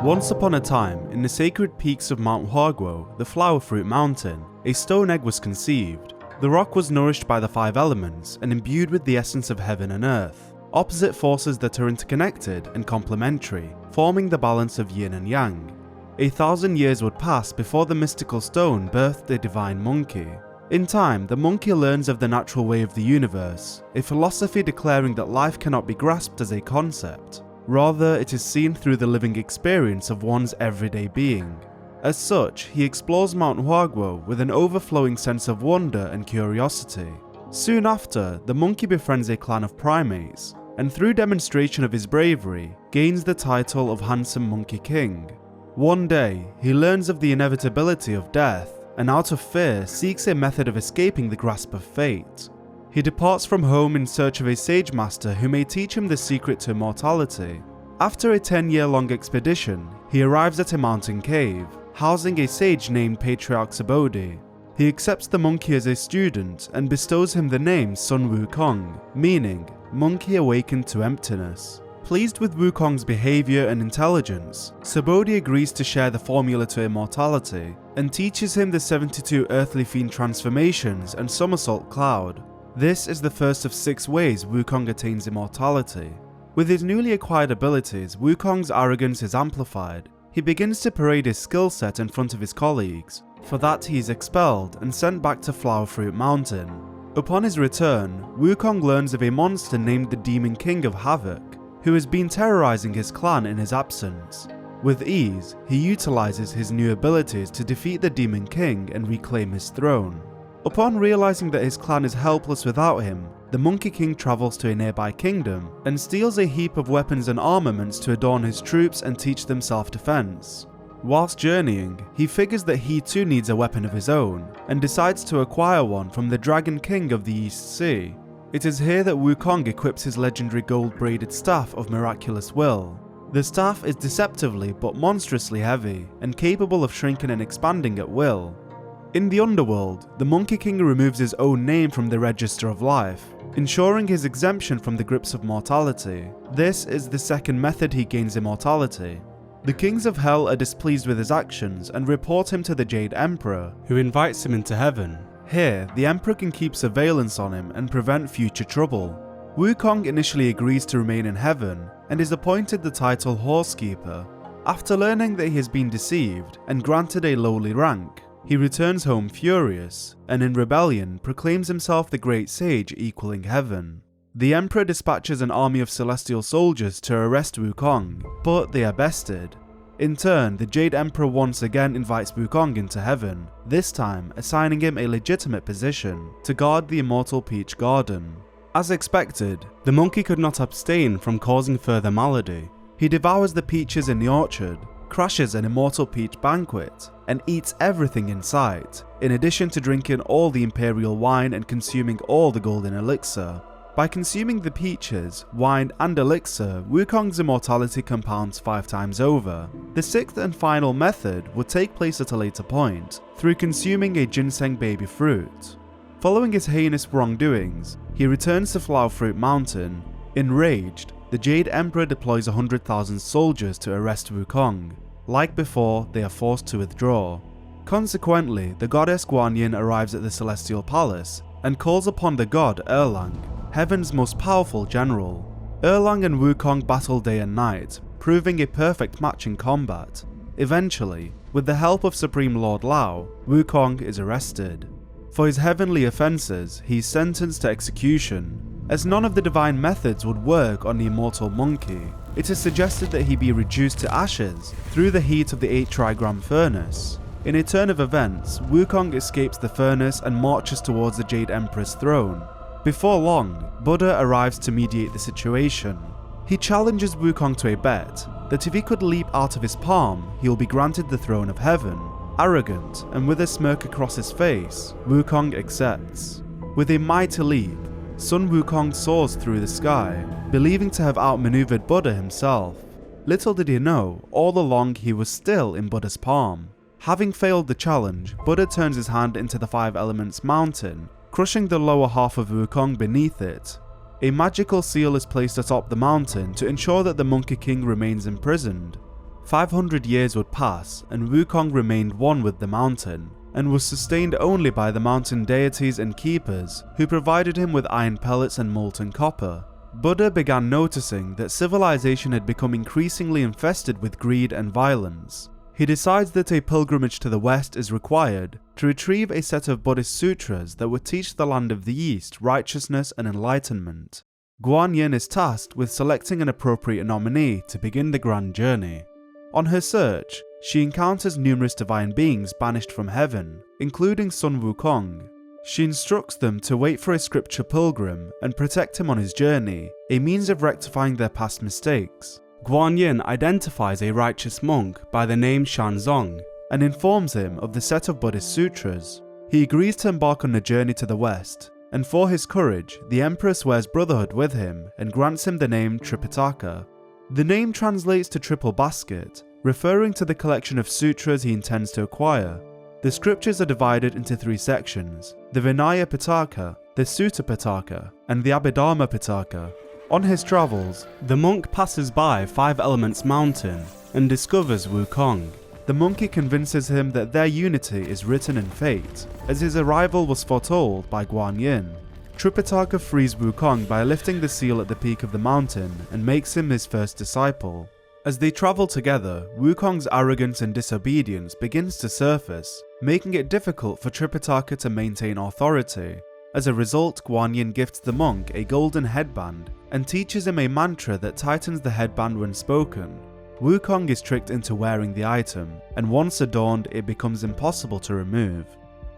Once upon a time, in the sacred peaks of Mount Huaguo, the Flower Fruit Mountain, a stone egg was conceived. The rock was nourished by the 5 elements and imbued with the essence of heaven and earth, opposite forces that are interconnected and complementary, forming the balance of yin and yang. 1,000 years would pass before the mystical stone birthed the divine monkey. In time, the monkey learns of the natural way of the universe, a philosophy declaring that life cannot be grasped as a concept. Rather, it is seen through the living experience of one's everyday being. As such, he explores Mount Huaguo with an overflowing sense of wonder and curiosity. Soon after, the monkey befriends a clan of primates, and through demonstration of his bravery, gains the title of Handsome Monkey King. One day, he learns of the inevitability of death, and out of fear seeks a method of escaping the grasp of fate. He departs from home in search of a sage master who may teach him the secret to immortality. After a 10-year-long expedition, he arrives at a mountain cave, housing a sage named Patriarch Subodhi. He accepts the monkey as a student and bestows him the name Sun Wukong, meaning monkey awakened to emptiness. Pleased with Wukong's behavior and intelligence, Subodhi agrees to share the formula to immortality and teaches him the 72 earthly fiend transformations and somersault cloud. This is the first of 6 ways Wukong attains immortality. With his newly acquired abilities, Wukong's arrogance is amplified. He begins to parade his skill set in front of his colleagues. For that, he is expelled and sent back to Flower Fruit Mountain. Upon his return, Wukong learns of a monster named the Demon King of Havoc, who has been terrorizing his clan in his absence. With ease, he utilizes his new abilities to defeat the Demon King and reclaim his throne. Upon realizing that his clan is helpless without him, the Monkey King travels to a nearby kingdom and steals a heap of weapons and armaments to adorn his troops and teach them self-defense. Whilst journeying, he figures that he too needs a weapon of his own, and decides to acquire one from the Dragon King of the East Sea. It is here that Wukong equips his legendary gold-braided staff of miraculous will. The staff is deceptively but monstrously heavy, and capable of shrinking and expanding at will. In the underworld, the Monkey King removes his own name from the register of life, ensuring his exemption from the grips of mortality. This is the second method he gains immortality. The kings of hell are displeased with his actions and report him to the Jade Emperor, who invites him into heaven. Here, the Emperor can keep surveillance on him and prevent future trouble. Wukong initially agrees to remain in heaven and is appointed the title Horsekeeper. After learning that he has been deceived and granted a lowly rank, he returns home furious, and in rebellion proclaims himself the great sage equaling heaven. The Emperor dispatches an army of celestial soldiers to arrest Wukong, but they are bested. In turn, the Jade Emperor once again invites Wukong into heaven, this time assigning him a legitimate position to guard the immortal Peach Garden. As expected, the monkey could not abstain from causing further malady. He devours the peaches in the orchard, crashes an immortal peach banquet, and eats everything in sight, in addition to drinking all the imperial wine and consuming all the golden elixir. By consuming the peaches, wine and elixir, Wukong's immortality compounds 5 times over. The 6th and final method would take place at a later point, through consuming a ginseng baby fruit. Following his heinous wrongdoings, he returns to Flower Fruit Mountain. Enraged, the Jade Emperor deploys 100,000 soldiers to arrest Wukong. Like before, they are forced to withdraw. Consequently, the goddess Guanyin arrives at the Celestial Palace and calls upon the god Erlang, heaven's most powerful general. Erlang and Wukong battle day and night, proving a perfect match in combat. Eventually, with the help of Supreme Lord Lao, Wukong is arrested. For his heavenly offences, he is sentenced to execution. As none of the divine methods would work on the immortal monkey, it is suggested that he be reduced to ashes through the heat of the 8-trigram furnace. In a turn of events, Wukong escapes the furnace and marches towards the Jade Emperor's throne. Before long, Broder arrives to mediate the situation. He challenges Wukong to a bet that if he could leap out of his palm, he will be granted the throne of heaven. Arrogant and with a smirk across his face, Wukong accepts. With a mighty leap, Sun Wukong soars through the sky, believing to have outmaneuvered Broder himself. Little did he know, all along he was still in Broder's palm. Having failed the challenge, Broder turns his hand into the 5 Elements mountain crushing the lower half of Wukong beneath it. A magical seal is placed atop the mountain to ensure that the Monkey King remains imprisoned. 500 years would pass, and Wukong remained one with the mountain, and was sustained only by the mountain deities and keepers, who provided him with iron pellets and molten copper. Broder began noticing that civilization had become increasingly infested with greed and violence. He decides that a pilgrimage to the west is required to retrieve a set of Buddhist sutras that would teach the land of the East righteousness and enlightenment. Guan Yin is tasked with selecting an appropriate nominee to begin the grand journey. On her search, she encounters numerous divine beings banished from heaven, including Sun Wukong. She instructs them to wait for a scripture pilgrim and protect him on his journey, a means of rectifying their past mistakes. Guan Yin identifies a righteous monk by the name Shanzong and informs him of the set of Buddhist sutras. He agrees to embark on a journey to the west, and for his courage, the Emperor swears brotherhood with him and grants him the name Tripitaka. The name translates to triple basket, referring to the collection of sutras he intends to acquire. The scriptures are divided into 3 sections: the Vinaya Pitaka, the Sutta Pitaka, and the Abhidharma Pitaka. On his travels, the monk passes by 5 Elements Mountain and discovers Wukong. The monkey convinces him that their unity is written in fate, as his arrival was foretold by Guan Yin. Tripitaka frees Wukong by lifting the seal at the peak of the mountain and makes him his first disciple. As they travel together, Wukong's arrogance and disobedience begins to surface, making it difficult for Tripitaka to maintain authority. As a result, Guan Yin gifts the monk a golden headband and teaches him a mantra that tightens the headband when spoken. Wukong is tricked into wearing the item, and once adorned, it becomes impossible to remove.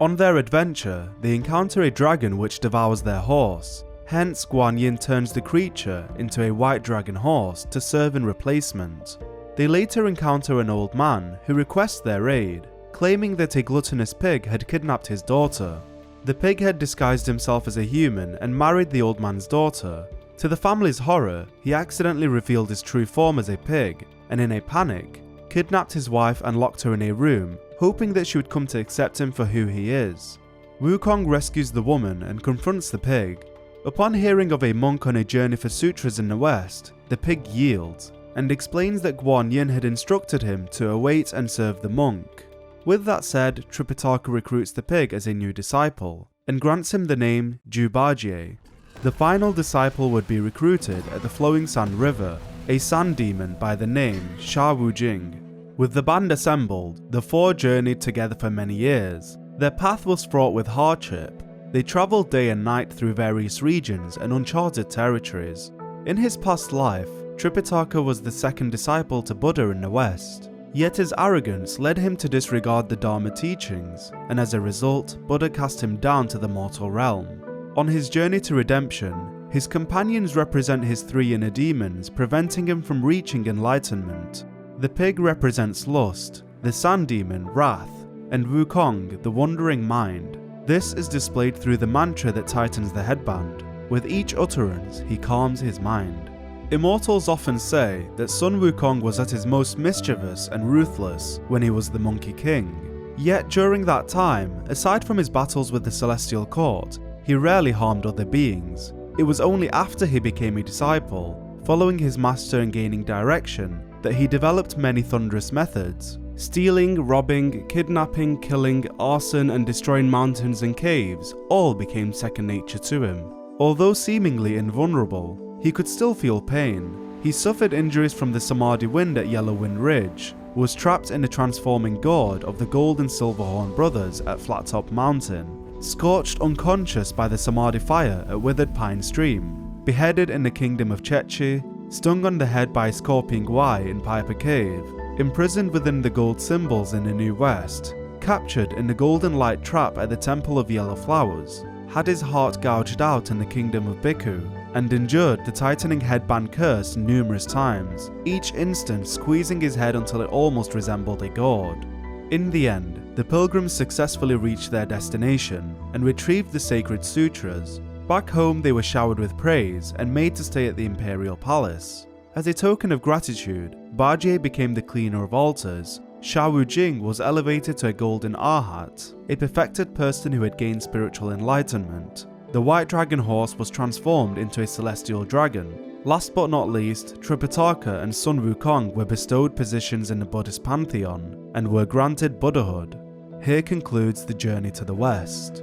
On their adventure, they encounter a dragon which devours their horse. Hence, Guan Yin turns the creature into a white dragon horse to serve in replacement. They later encounter an old man who requests their aid, claiming that a gluttonous pig had kidnapped his daughter. The pig had disguised himself as a human and married the old man's daughter. To the family's horror, he accidentally revealed his true form as a pig, and in a panic, kidnapped his wife and locked her in a room, hoping that she would come to accept him for who he is. Wukong rescues the woman and confronts the pig. Upon hearing of a monk on a journey for sutras in the west, the pig yields, and explains that Guan Yin had instructed him to await and serve the monk. With that said, Tripitaka recruits the pig as a new disciple, and grants him the name Jubajie. The final disciple would be recruited at the Flowing Sand River, a sand demon by the name Sha Wujing. With the band assembled, the 4 journeyed together for many years. Their path was fraught with hardship. They travelled day and night through various regions and uncharted territories. In his past life, Tripitaka was the second disciple to Buddha in the West. Yet his arrogance led him to disregard the Dharma teachings, and as a result, Buddha cast him down to the mortal realm. On his journey to redemption, his companions represent his 3 inner demons, preventing him from reaching enlightenment. The pig represents lust, the sand demon wrath, and Wukong the wandering mind. This is displayed through the mantra that tightens the headband. With each utterance, he calms his mind. Immortals often say that Sun Wukong was at his most mischievous and ruthless when he was the Monkey King. Yet during that time, aside from his battles with the Celestial Court, he rarely harmed other beings. It was only after he became a disciple, following his master and gaining direction, that he developed many thunderous methods. Stealing, robbing, kidnapping, killing, arson, and destroying mountains and caves all became second nature to him. Although seemingly invulnerable, he could still feel pain. He suffered injuries from the Samadhi wind at Yellow Wind Ridge, was trapped in the transforming gourd of the Gold and Silverhorn brothers at Flattop Mountain, scorched unconscious by the Samadhi fire at Withered Pine Stream, beheaded in the kingdom of Chechi, stung on the head by a scorpion guai in Piper Cave, imprisoned within the gold symbols in the New West, captured in the golden light trap at the Temple of Yellow Flowers, had his heart gouged out in the kingdom of Bhikkhu, and endured the tightening headband curse numerous times, each instant squeezing his head until it almost resembled a gourd. In the end, the pilgrims successfully reached their destination and retrieved the sacred sutras. Back home they were showered with praise and made to stay at the imperial palace. As a token of gratitude, Bajie became the cleaner of altars, Sha Wujing was elevated to a golden Arhat, a perfected person who had gained spiritual enlightenment. The white dragon horse was transformed into a celestial dragon. Last but not least, Tripitaka and Sun Wukong were bestowed positions in the Buddhist pantheon and were granted Buddhahood. Here concludes the journey to the west.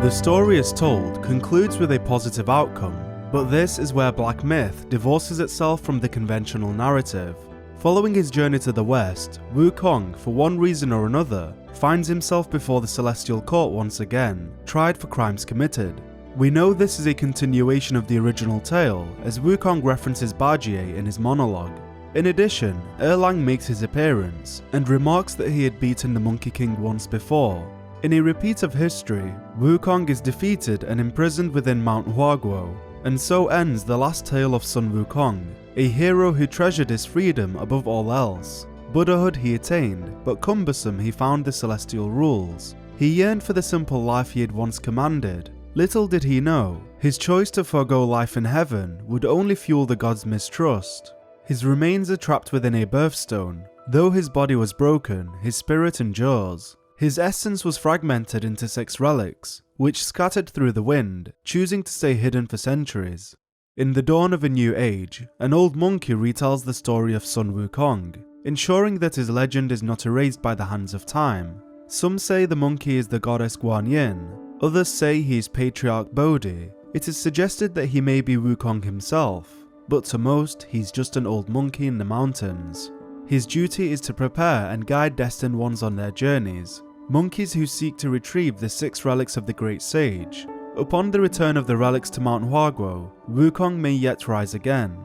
The story as told concludes with a positive outcome, but this is where Black Myth divorces itself from the conventional narrative. Following his journey to the west, Wukong, for one reason or another, finds himself before the Celestial Court once again, tried for crimes committed. We know this is a continuation of the original tale, as Wukong references Bajie in his monologue. In addition, Erlang makes his appearance, and remarks that he had beaten the Monkey King once before. In a repeat of history, Wukong is defeated and imprisoned within Mount Huaguo, and so ends the last tale of Sun Wukong, a hero who treasured his freedom above all else. Buddhahood he attained, but cumbersome he found the celestial rules. He yearned for the simple life he had once commanded. Little did he know, his choice to forego life in heaven would only fuel the gods' mistrust. His remains are trapped within a birthstone. Though his body was broken, his spirit endures. His essence was fragmented into 6 relics, which scattered through the wind, choosing to stay hidden for centuries. In the dawn of a new age, an old monkey retells the story of Sun Wukong, ensuring that his legend is not erased by the hands of time. Some say the monkey is the goddess Guanyin, others say he is Patriarch Bodhi. It is suggested that he may be Wukong himself, but to most, he's just an old monkey in the mountains. His duty is to prepare and guide destined ones on their journeys, monkeys who seek to retrieve the 6 relics of the great sage. Upon the return of the relics to Mount Huaguo, Wukong may yet rise again.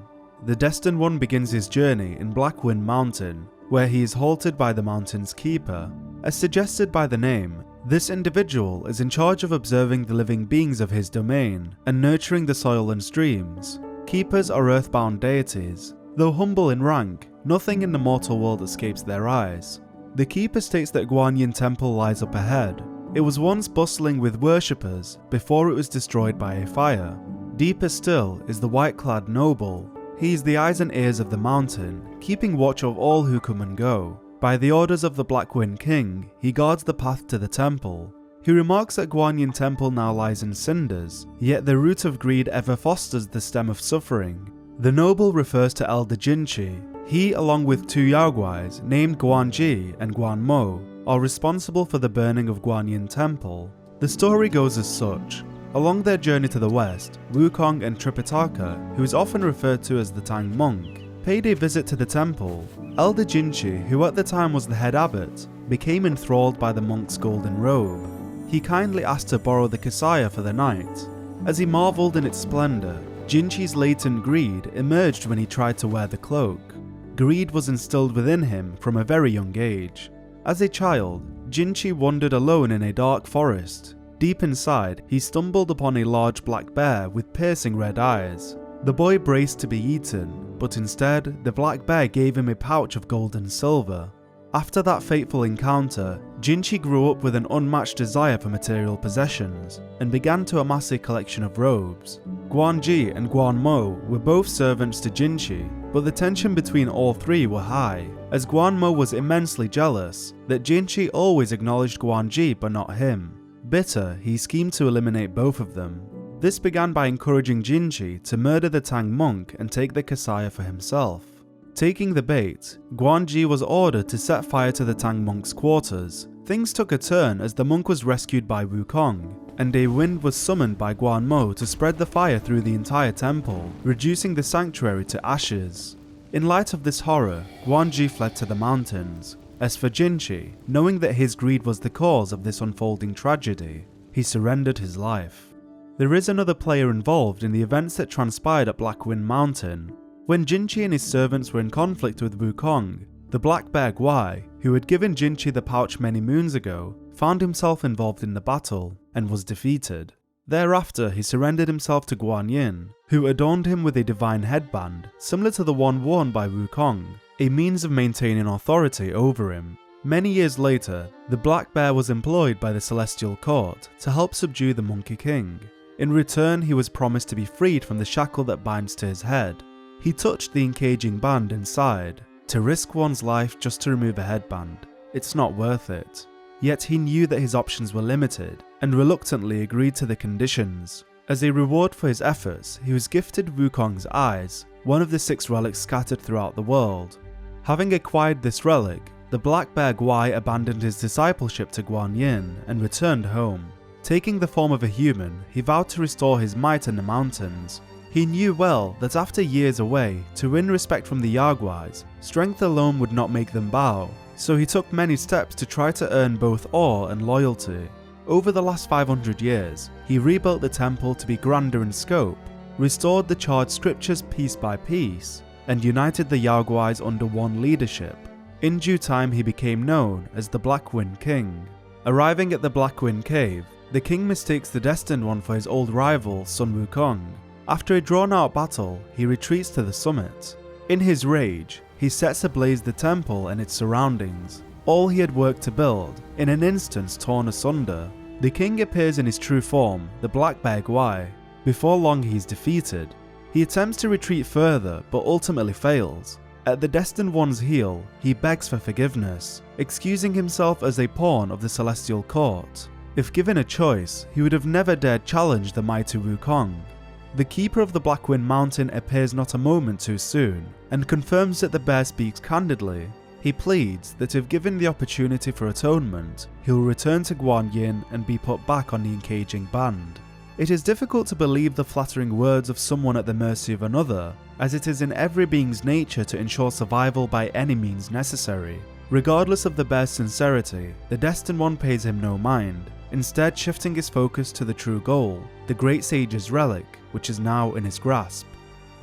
The destined one begins his journey in Blackwind Mountain, where he is halted by the mountain's keeper. As suggested by the name, this individual is in charge of observing the living beings of his domain and nurturing the soil and streams. Keepers are earthbound deities. Though humble in rank, nothing in the mortal world escapes their eyes. The keeper states that Guanyin Temple lies up ahead. It was once bustling with worshippers before it was destroyed by a fire. Deeper still is the white-clad noble. He is the eyes and ears of the mountain, keeping watch of all who come and go. By the orders of the Blackwind King, he guards the path to the temple. He remarks that Guanyin Temple now lies in cinders, yet the root of greed ever fosters the stem of suffering. The noble refers to Elder Jinchi. He, along with 2 Yaoguais named Guanji and Guanmo, are responsible for the burning of Guanyin Temple. The story goes as such. Along their journey to the west, Wukong and Tripitaka, who is often referred to as the Tang Monk, paid a visit to the temple. Elder Jinchi, who at the time was the head abbot, became enthralled by the monk's golden robe. He kindly asked to borrow the Kasaya for the night. As he marvelled in its splendour, Jinchi's latent greed emerged when he tried to wear the cloak. Greed was instilled within him from a very young age. As a child, Jinchi wandered alone in a dark forest. Deep inside, he stumbled upon a large black bear with piercing red eyes. The boy braced to be eaten, but instead, the black bear gave him a pouch of gold and silver. After that fateful encounter, Jinchi grew up with an unmatched desire for material possessions, and began to amass a collection of robes. Guanji and Guanmo were both servants to Jinchi, but the tension between all 3 were high, as Guanmo was immensely jealous that Jinchi always acknowledged Guanji but not him. Bitter, he schemed to eliminate both of them. This began by encouraging Jinchi to murder the Tang monk and take the Kasaya for himself. Taking the bait, Guanji was ordered to set fire to the Tang monk's quarters. Things took a turn as the monk was rescued by Wukong, and a wind was summoned by Guanmo to spread the fire through the entire temple, reducing the sanctuary to ashes. In light of this horror, Guanji fled to the mountains. As for Jinchi, knowing that his greed was the cause of this unfolding tragedy, he surrendered his life. There is another player involved in the events that transpired at Blackwind Mountain. When Jinchi and his servants were in conflict with Wukong, the Black Bear Guai, who had given Jinchi the pouch many moons ago, found himself involved in the battle and was defeated. Thereafter, he surrendered himself to Guanyin, who adorned him with a divine headband similar to the one worn by Wukong, a means of maintaining authority over him. Many years later, the Black Bear was employed by the Celestial Court to help subdue the Monkey King. In return, he was promised to be freed from the shackle that binds to his head. He touched the encaging band inside. To risk one's life just to remove a headband, it's not worth it. Yet he knew that his options were limited, and reluctantly agreed to the conditions. As a reward for his efforts, he was gifted Wukong's eyes, one of the 6 relics scattered throughout the world. Having acquired this relic, the Black Bear Gwai abandoned his discipleship to Guan Yin and returned home. Taking the form of a human, he vowed to restore his might in the mountains. He knew well that after years away, to win respect from the Yaguais, strength alone would not make them bow, so he took many steps to try to earn both awe and loyalty. Over the last 500 years, he rebuilt the temple to be grander in scope, restored the charred scriptures piece by piece, and united the Yaguais under one leadership. In due time he became known as the Black Wind King. Arriving at the Black Wind Cave, the king mistakes the Destined One for his old rival, Sun Wukong. After a drawn-out battle, he retreats to the summit. In his rage, he sets ablaze the temple and its surroundings. All he had worked to build, in an instant torn asunder. The king appears in his true form, the Black Bear Gwai. Before long he is defeated. He attempts to retreat further, but ultimately fails. At the Destined One's heel, he begs for forgiveness, excusing himself as a pawn of the Celestial Court. If given a choice, he would have never dared challenge the mighty Wukong. The keeper of the Black Wind Mountain appears not a moment too soon, and confirms that the bear speaks candidly. He pleads that if given the opportunity for atonement, he will return to Guan Yin and be put back on the encaging band. It is difficult to believe the flattering words of someone at the mercy of another, as it is in every being's nature to ensure survival by any means necessary. Regardless of the bear's sincerity, the Destined One pays him no mind, instead shifting his focus to the true goal, the Great Sage's relic, which is now in his grasp.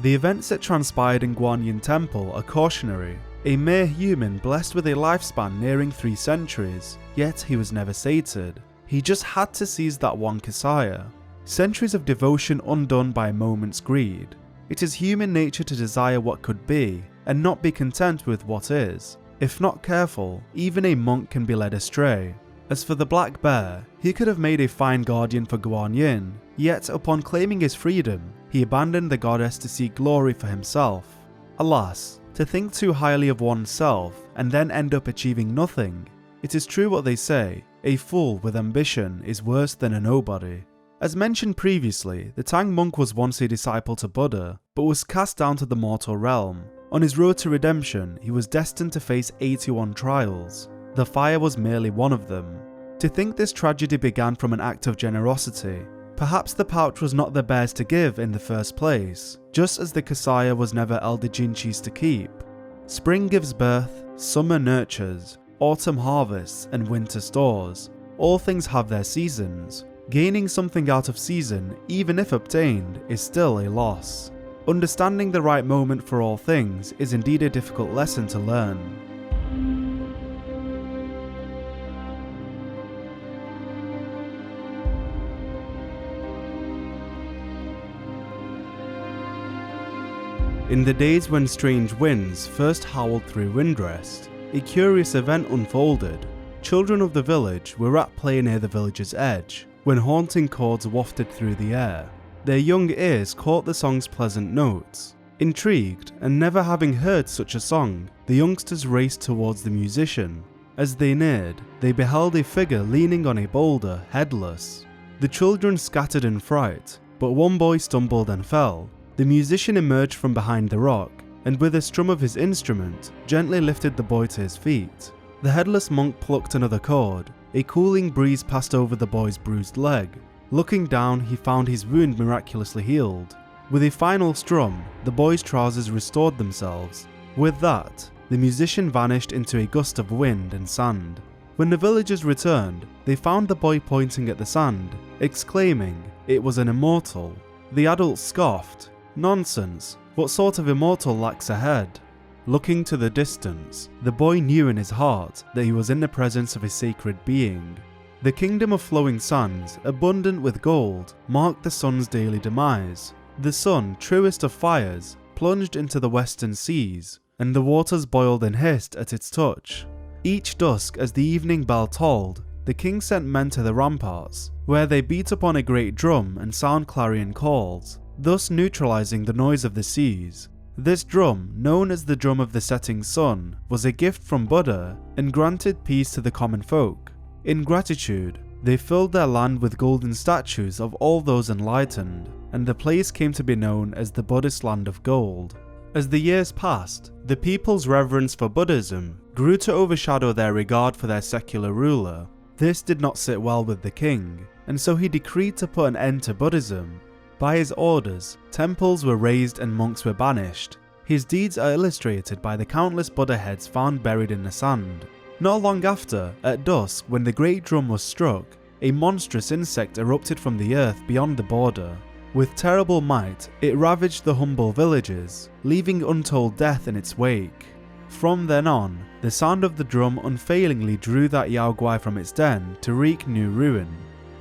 The events that transpired in Guan Yin Temple are cautionary. A mere human blessed with a lifespan nearing 3 centuries, yet he was never sated. He just had to seize that one Kasaya. Centuries of devotion undone by a moment's greed. It is human nature to desire what could be, and not be content with what is. If not careful, even a monk can be led astray. As for the Black Bear, he could have made a fine guardian for Guan Yin, yet upon claiming his freedom, he abandoned the goddess to seek glory for himself. Alas, to think too highly of oneself and then end up achieving nothing. It is true what they say, a fool with ambition is worse than a nobody. As mentioned previously, the Tang monk was once a disciple to Broder, but was cast down to the mortal realm. On his road to redemption, he was destined to face 81 trials. The fire was merely one of them. To think this tragedy began from an act of generosity. Perhaps the pouch was not the bear's to give in the first place, just as the Kasaya was never Elder Jinchi's to keep. Spring gives birth, summer nurtures, autumn harvests, and winter stores. All things have their seasons. Gaining something out of season, even if obtained, is still a loss. Understanding the right moment for all things is indeed a difficult lesson to learn. In the days when strange winds first howled through Windrest, a curious event unfolded. Children of the village were at play near the village's edge, when haunting chords wafted through the air. Their young ears caught the song's pleasant notes. Intrigued, and never having heard such a song, the youngsters raced towards the musician. As they neared, they beheld a figure leaning on a boulder, headless. The children scattered in fright, but one boy stumbled and fell. The musician emerged from behind the rock, and with a strum of his instrument, gently lifted the boy to his feet. The headless monk plucked another chord. A cooling breeze passed over the boy's bruised leg. Looking down, he found his wound miraculously healed. With a final strum, the boy's trousers restored themselves. With that, the musician vanished into a gust of wind and sand. When the villagers returned, they found the boy pointing at the sand, exclaiming it was an immortal. The adults scoffed. Nonsense, what sort of immortal lacks a head? Looking to the distance, the boy knew in his heart that he was in the presence of a sacred being. The kingdom of flowing sands, abundant with gold, marked the sun's daily demise. The sun, truest of fires, plunged into the western seas, and the waters boiled and hissed at its touch. Each dusk as the evening bell tolled, the king sent men to the ramparts, where they beat upon a great drum and sound clarion calls, thus neutralizing the noise of the seas. This drum, known as the Drum of the Setting Sun, was a gift from Broder and granted peace to the common folk. In gratitude, they filled their land with golden statues of all those enlightened, and the place came to be known as the Buddhist Land of Gold. As the years passed, the people's reverence for Buddhism grew to overshadow their regard for their secular ruler. This did not sit well with the king, and so he decreed to put an end to Buddhism. By his orders, temples were razed and monks were banished. His deeds are illustrated by the countless Buddha heads found buried in the sand. Not long after, at dusk, when the great drum was struck, a monstrous insect erupted from the earth beyond the border. With terrible might, it ravaged the humble villages, leaving untold death in its wake. From then on, the sound of the drum unfailingly drew that Yaoguai from its den to wreak new ruin.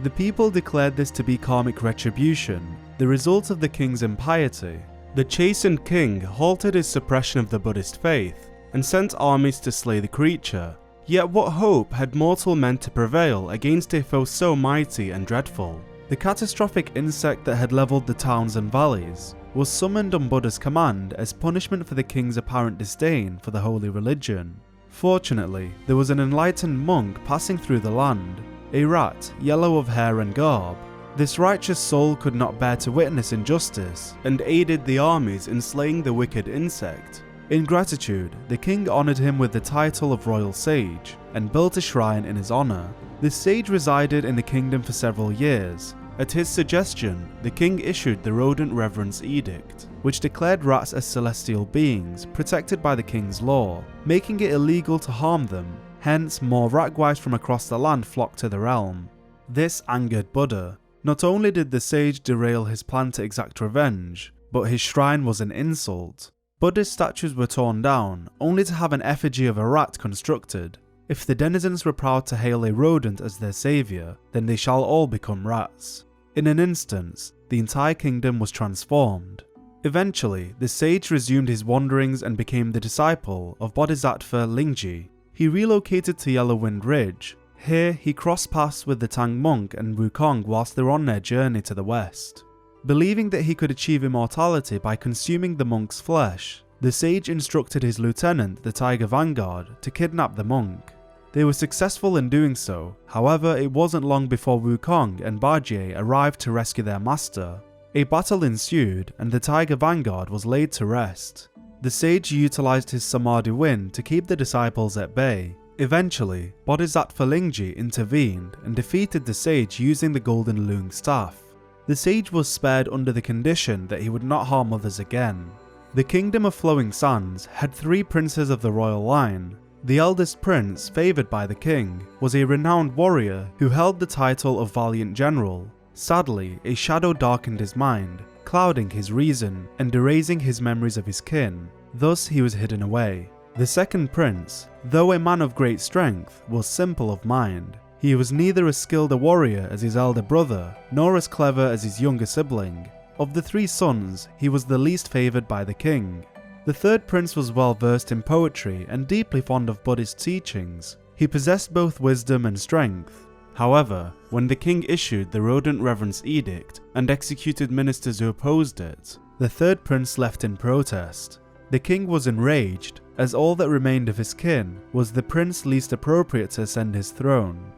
The people declared this to be karmic retribution, the result of the king's impiety. The chastened king halted his suppression of the Buddhist faith and sent armies to slay the creature. Yet what hope had mortal men to prevail against a foe so mighty and dreadful? The catastrophic insect that had levelled the towns and valleys was summoned on Buddha's command as punishment for the king's apparent disdain for the holy religion. Fortunately, there was an enlightened monk passing through the land, a rat, yellow of hair and garb. This righteous soul could not bear to witness injustice and aided the armies in slaying the wicked insect. In gratitude, the king honoured him with the title of royal sage and built a shrine in his honour. The sage resided in the kingdom for several years. At his suggestion, the king issued the Rodent Reverence Edict, which declared rats as celestial beings protected by the king's law, making it illegal to harm them. Hence, more rat-guys from across the land flocked to the realm. This angered Broder. Not only did the sage derail his plan to exact revenge, but his shrine was an insult. Buddha's statues were torn down, only to have an effigy of a rat constructed. If the denizens were proud to hail a rodent as their saviour, then they shall all become rats. In an instance, the entire kingdom was transformed. Eventually, the sage resumed his wanderings and became the disciple of Bodhisattva Lingji. He relocated to Yellowwind Ridge. Here, he crossed paths with the Tang monk and Wukong whilst they were on their journey to the west. Believing that he could achieve immortality by consuming the monk's flesh, the sage instructed his lieutenant, the Tiger Vanguard, to kidnap the monk. They were successful in doing so, however it wasn't long before Wukong and Bajie arrived to rescue their master. A battle ensued and the Tiger Vanguard was laid to rest. The sage utilized his Samadhi wind to keep the disciples at bay. Eventually, Bodhisattva Lingji intervened and defeated the sage using the Golden Lung staff. The sage was spared under the condition that he would not harm others again. The Kingdom of Flowing Sands had 3 princes of the royal line. The eldest prince, favoured by the king, was a renowned warrior who held the title of Valiant General. Sadly, a shadow darkened his mind, clouding his reason and erasing his memories of his kin. Thus he was hidden away. The second prince, though a man of great strength, was simple of mind. He was neither as skilled a warrior as his elder brother, nor as clever as his younger sibling. Of the 3 sons, he was the least favoured by the king. The third prince was well versed in poetry and deeply fond of Buddhist teachings. He possessed both wisdom and strength. However, when the king issued the Rodent Reverence Edict and executed ministers who opposed it, the third prince left in protest. The king was enraged, as all that remained of his kin was the prince least appropriate to ascend his throne.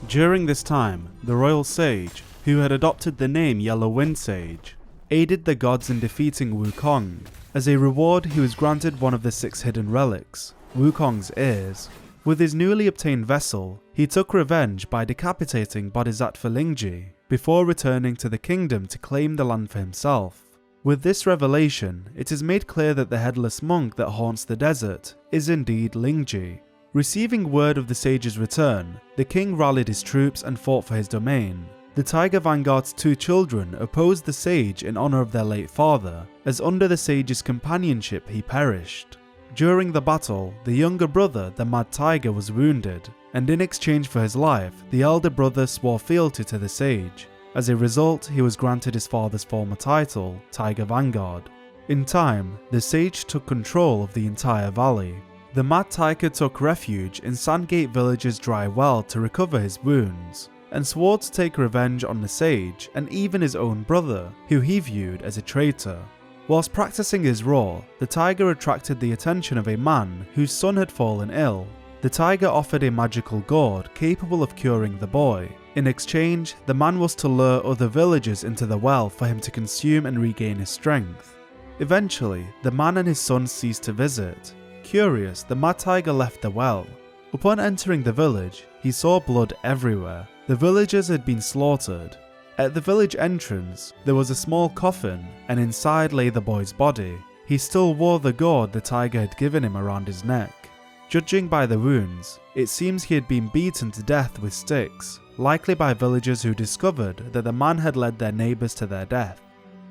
During this time, the royal sage, who had adopted the name Yellow Wind Sage, aided the gods in defeating Wukong. As a reward, he was granted one of the 6 hidden relics, Wukong's ears. With his newly obtained vessel, he took revenge by decapitating Bodhisattva Lingji, before returning to the kingdom to claim the land for himself. With this revelation, it is made clear that the headless monk that haunts the desert is indeed Lingji. Receiving word of the sage's return, the king rallied his troops and fought for his domain. The Tiger Vanguard's 2 children opposed the sage in honour of their late father, as under the sage's companionship he perished. During the battle, the younger brother, the Mad Tiger, was wounded, and in exchange for his life, the elder brother swore fealty to the sage. As a result, he was granted his father's former title, Tiger Vanguard. In time, the sage took control of the entire valley. the mad tiger took refuge in Sandgate Village's dry well to recover his wounds, and swore to take revenge on the sage and even his own brother, who he viewed as a traitor. Whilst practicing his roar, the tiger attracted the attention of a man whose son had fallen ill. The tiger offered a magical gourd capable of curing the boy. In exchange, the man was to lure other villagers into the well for him to consume and regain his strength. Eventually, the man and his son ceased to visit. Curious, the mad tiger left the well. Upon entering the village, he saw blood everywhere. The villagers had been slaughtered. At the village entrance, there was a small coffin, and inside lay the boy's body. He still wore the gourd the tiger had given him around his neck. Judging by the wounds, it seems he had been beaten to death with sticks, likely by villagers who discovered that the man had led their neighbours to their death.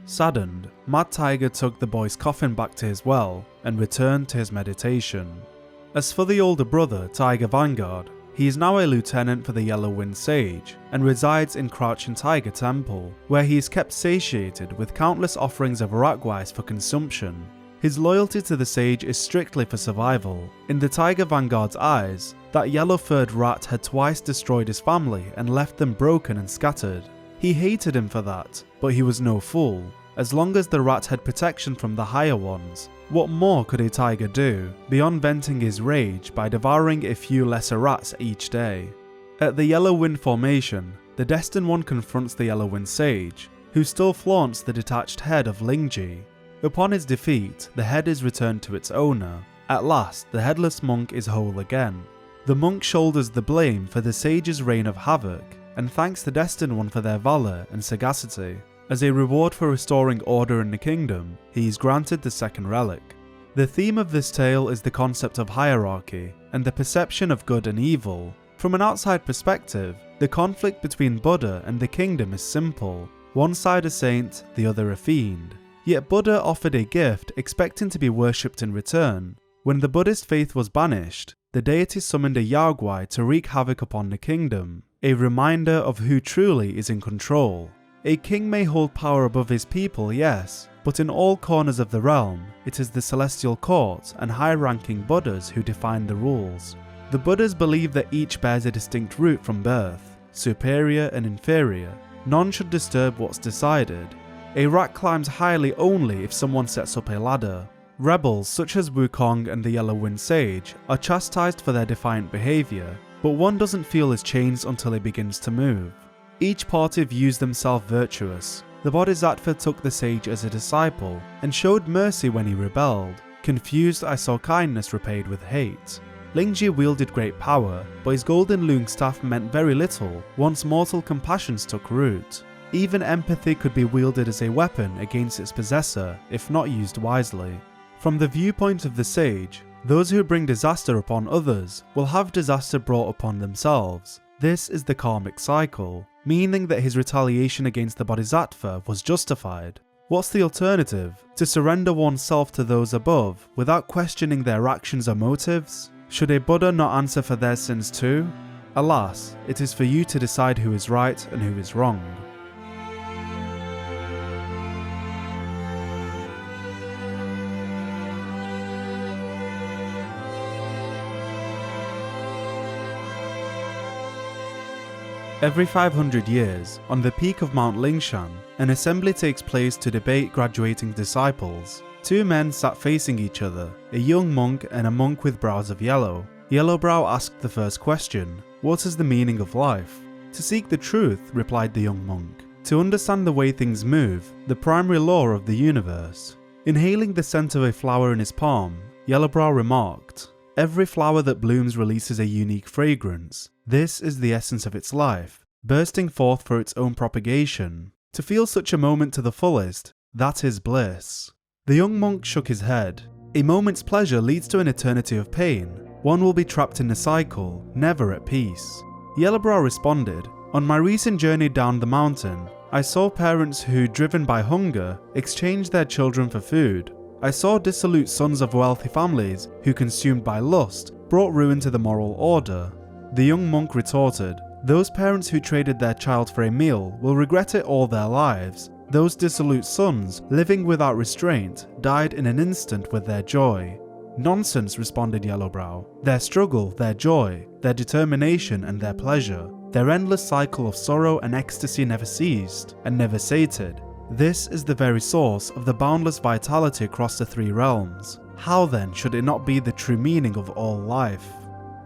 Saddened, Mad Tiger took the boy's coffin back to his well and returned to his meditation. As for the older brother, Tiger Vanguard, he is now a lieutenant for the Yellow Wind Sage and resides in Crouching Tiger Temple, where he is kept satiated with countless offerings of ragwise for consumption. His loyalty to the sage is strictly for survival. In the Tiger Vanguard's eyes, that yellow-furred rat had twice destroyed his family and left them broken and scattered. He hated him for that, but he was no fool. As long as the rat had protection from the higher ones, what more could a tiger do, beyond venting his rage by devouring a few lesser rats each day? At the Yellow Wind formation, the Destined One confronts the Yellow Wind Sage, who still flaunts the detached head of Lingji. Upon his defeat, the head is returned to its owner. At last, the headless monk is whole again. The monk shoulders the blame for the sage's reign of havoc, and thanks the Destined One for their valour and sagacity. As a reward for restoring order in the kingdom, he is granted the second relic. The theme of this tale is the concept of hierarchy, and the perception of good and evil. From an outside perspective, the conflict between Buddha and the kingdom is simple. One side a saint, the other a fiend. Yet Buddha offered a gift expecting to be worshipped in return. When the Buddhist faith was banished, the deity summoned a Yaogwai to wreak havoc upon the kingdom, a reminder of who truly is in control. A king may hold power above his people, yes, but in all corners of the realm, it is the celestial court and high-ranking Buddhas who define the rules. The Buddhas believe that each bears a distinct root from birth, superior and inferior. None should disturb what's decided. A rat climbs highly only if someone sets up a ladder. Rebels such as Wukong and the Yellow Wind Sage are chastised for their defiant behaviour, but one doesn't feel his chains until he begins to move. Each party views themselves virtuous. The Bodhisattva took the sage as a disciple and showed mercy when he rebelled. Confused, I saw kindness repaid with hate. Lingji wielded great power, but his golden Lung staff meant very little once mortal compassions took root. Even empathy could be wielded as a weapon against its possessor if not used wisely. From the viewpoint of the sage, those who bring disaster upon others will have disaster brought upon themselves. This is the karmic cycle, meaning that his retaliation against the Bodhisattva was justified. What's the alternative? To surrender oneself to those above without questioning their actions or motives? Should a Buddha not answer for their sins too? Alas, it is for you to decide who is right and who is wrong. Every 500 years, on the peak of Mount Lingshan, an assembly takes place to debate graduating disciples. Two men sat facing each other, a young monk and a monk with brows of yellow. Yellowbrow asked the first question, "What is the meaning of life?" "To seek the truth," replied the young monk. "To understand the way things move, the primary law of the universe." Inhaling the scent of a flower in his palm, Yellowbrow remarked, "Every flower that blooms releases a unique fragrance. This is the essence of its life, bursting forth for its own propagation. To feel such a moment to the fullest, that is bliss." The young monk shook his head. "A moment's pleasure leads to an eternity of pain. One will be trapped in a cycle, never at peace." Yellowbrow responded, "On my recent journey down the mountain, I saw parents who, driven by hunger, exchanged their children for food. I saw dissolute sons of wealthy families who, consumed by lust, brought ruin to the moral order." The young monk retorted, "Those parents who traded their child for a meal will regret it all their lives. Those dissolute sons, living without restraint, died in an instant with their joy." "Nonsense," responded Yellowbrow. "Their struggle, their joy, their determination and their pleasure, their endless cycle of sorrow and ecstasy never ceased and never sated. This is the very source of the boundless vitality across the three realms. How then should it not be the true meaning of all life?"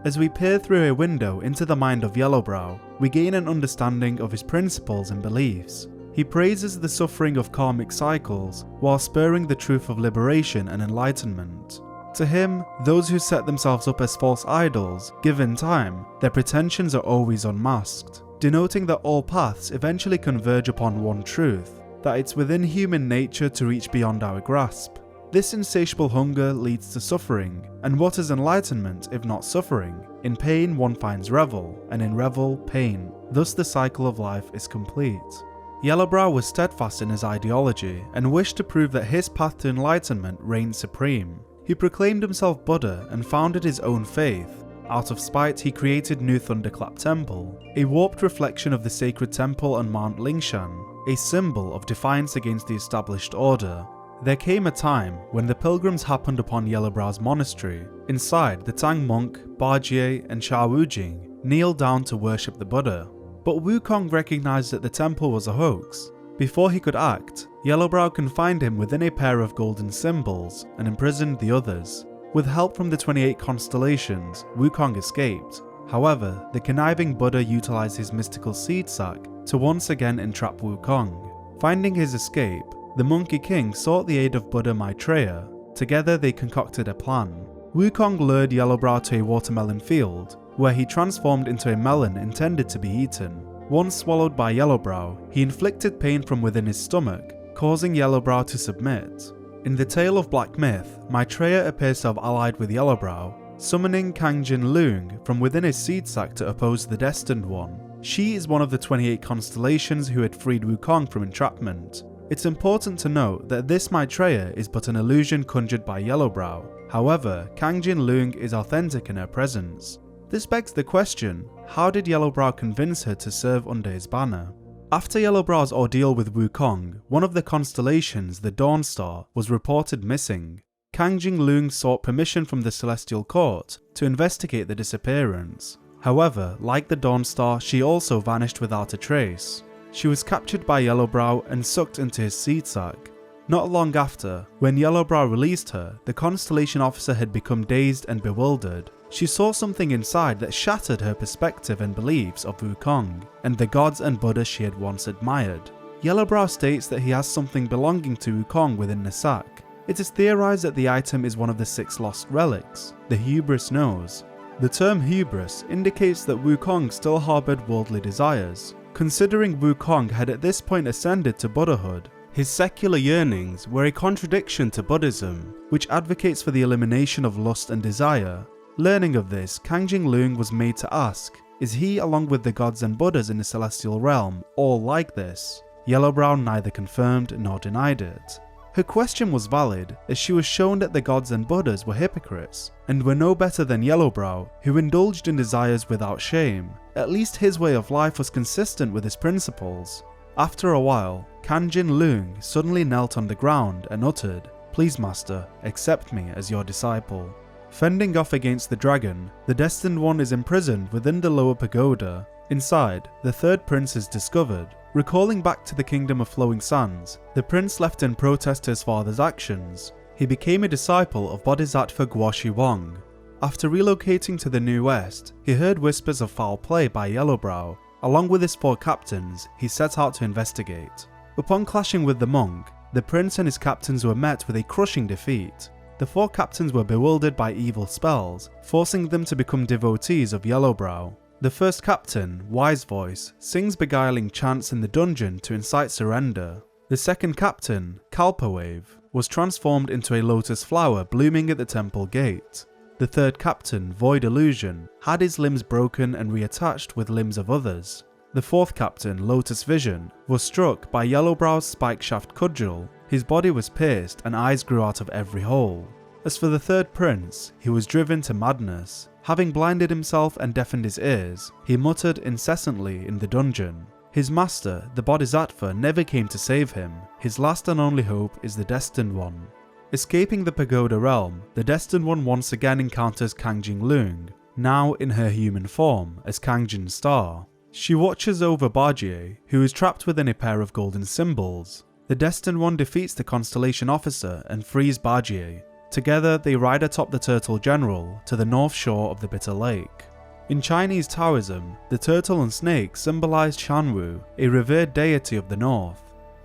As we peer through a window into the mind of Yellowbrow, we gain an understanding of his principles and beliefs. He praises the suffering of karmic cycles while spurring the truth of liberation and enlightenment. To him, those who set themselves up as false idols, given time, their pretensions are always unmasked, denoting that all paths eventually converge upon one truth, that it's within human nature to reach beyond our grasp. This insatiable hunger leads to suffering, and what is enlightenment if not suffering? In pain one finds revel, and in revel, pain. Thus the cycle of life is complete. Yellowbrow was steadfast in his ideology, and wished to prove that his path to enlightenment reigned supreme. He proclaimed himself Buddha and founded his own faith. Out of spite, he created New Thunderclap Temple, a warped reflection of the sacred temple on Mount Lingshan, a symbol of defiance against the established order. There came a time when the pilgrims happened upon Yellowbrow's monastery. Inside, the Tang monk, Barjie and Sha Wujing kneeled down to worship the Buddha. But Wukong recognized that the temple was a hoax. Before he could act, Yellowbrow confined him within a pair of golden symbols and imprisoned the others. With help from the 28 constellations, Wukong escaped. However, the conniving Buddha utilized his mystical seed sac to once again entrap Wukong. Finding his escape, the Monkey King sought the aid of Buddha Maitreya. Together they concocted a plan. Wukong lured Yellowbrow to a watermelon field, where he transformed into a melon intended to be eaten. Once swallowed by Yellowbrow, he inflicted pain from within his stomach, causing Yellowbrow to submit. In the tale of Black Myth, Maitreya appears to have allied with Yellowbrow, summoning Kangjin Leung from within his seed sac to oppose the Destined One. She is one of the 28 constellations who had freed Wukong from entrapment. It's important to note that this Maitreya is but an illusion conjured by Yellowbrow. However, Kangjin Leung is authentic in her presence. This begs the question, how did Yellowbrow convince her to serve under his banner? After Yellowbrow's ordeal with Wukong, one of the constellations, the Dawn Star, was reported missing. Kangjin Leung sought permission from the Celestial Court to investigate the disappearance. However, like the Dawn Star, she also vanished without a trace. She was captured by Yellowbrow and sucked into his seed sac. Not long after, when Yellowbrow released her, the constellation officer had become dazed and bewildered. She saw something inside that shattered her perspective and beliefs of Wukong, and the gods and Buddha she had once admired. Yellowbrow states that he has something belonging to Wukong within the sack. It is theorized that the item is one of the 6 lost relics, the hubris nose. The term hubris indicates that Wukong still harbored worldly desires. Considering Wukong had at this point ascended to Buddhahood, his secular yearnings were a contradiction to Buddhism, which advocates for the elimination of lust and desire. Learning of this, Kangjin Leung was made to ask, is he, along with the gods and Buddhas in the celestial realm, all like this? Yellowbrow neither confirmed nor denied it. Her question was valid, as she was shown that the gods and Buddhas were hypocrites, and were no better than Yellowbrow, who indulged in desires without shame. At least his way of life was consistent with his principles. After a while, Kangjin Leung suddenly knelt on the ground and uttered, "Please master, accept me as your disciple." Fending off against the dragon, the Destined One is imprisoned within the lower pagoda. Inside, the third prince is discovered. Recalling back to the Kingdom of Flowing Sands, the prince left in protest to his father's actions. He became a disciple of Bodhisattva Guoshi Wang. After relocating to the New West, he heard whispers of foul play by Yellowbrow. Along with his 4 captains, he set out to investigate. Upon clashing with the monk, the prince and his captains were met with a crushing defeat. The 4 captains were bewildered by evil spells, forcing them to become devotees of Yellowbrow. The first captain, Wise Voice, sings beguiling chants in the dungeon to incite surrender. The second captain, Kalpawave, was transformed into a lotus flower blooming at the temple gate. The third captain, Void Illusion, had his limbs broken and reattached with limbs of others. The fourth captain, Lotus Vision, was struck by Yellowbrow's spike shaft cudgel. His body was pierced and eyes grew out of every hole. As for the third prince, he was driven to madness. Having blinded himself and deafened his ears, he muttered incessantly in the dungeon. His master, the Bodhisattva, never came to save him. His last and only hope is the Destined One. Escaping the Pagoda realm, the Destined One once again encounters Kang Jing Leung, now in her human form as Kang Jin Star. She watches over Bargier, who is trapped within a pair of golden symbols. The Destined One defeats the Constellation Officer and frees Bargier. Together, they ride atop the Turtle General to the north shore of the Bitter Lake. In Chinese Taoism, the turtle and snake symbolize Shanwu, a revered deity of the north.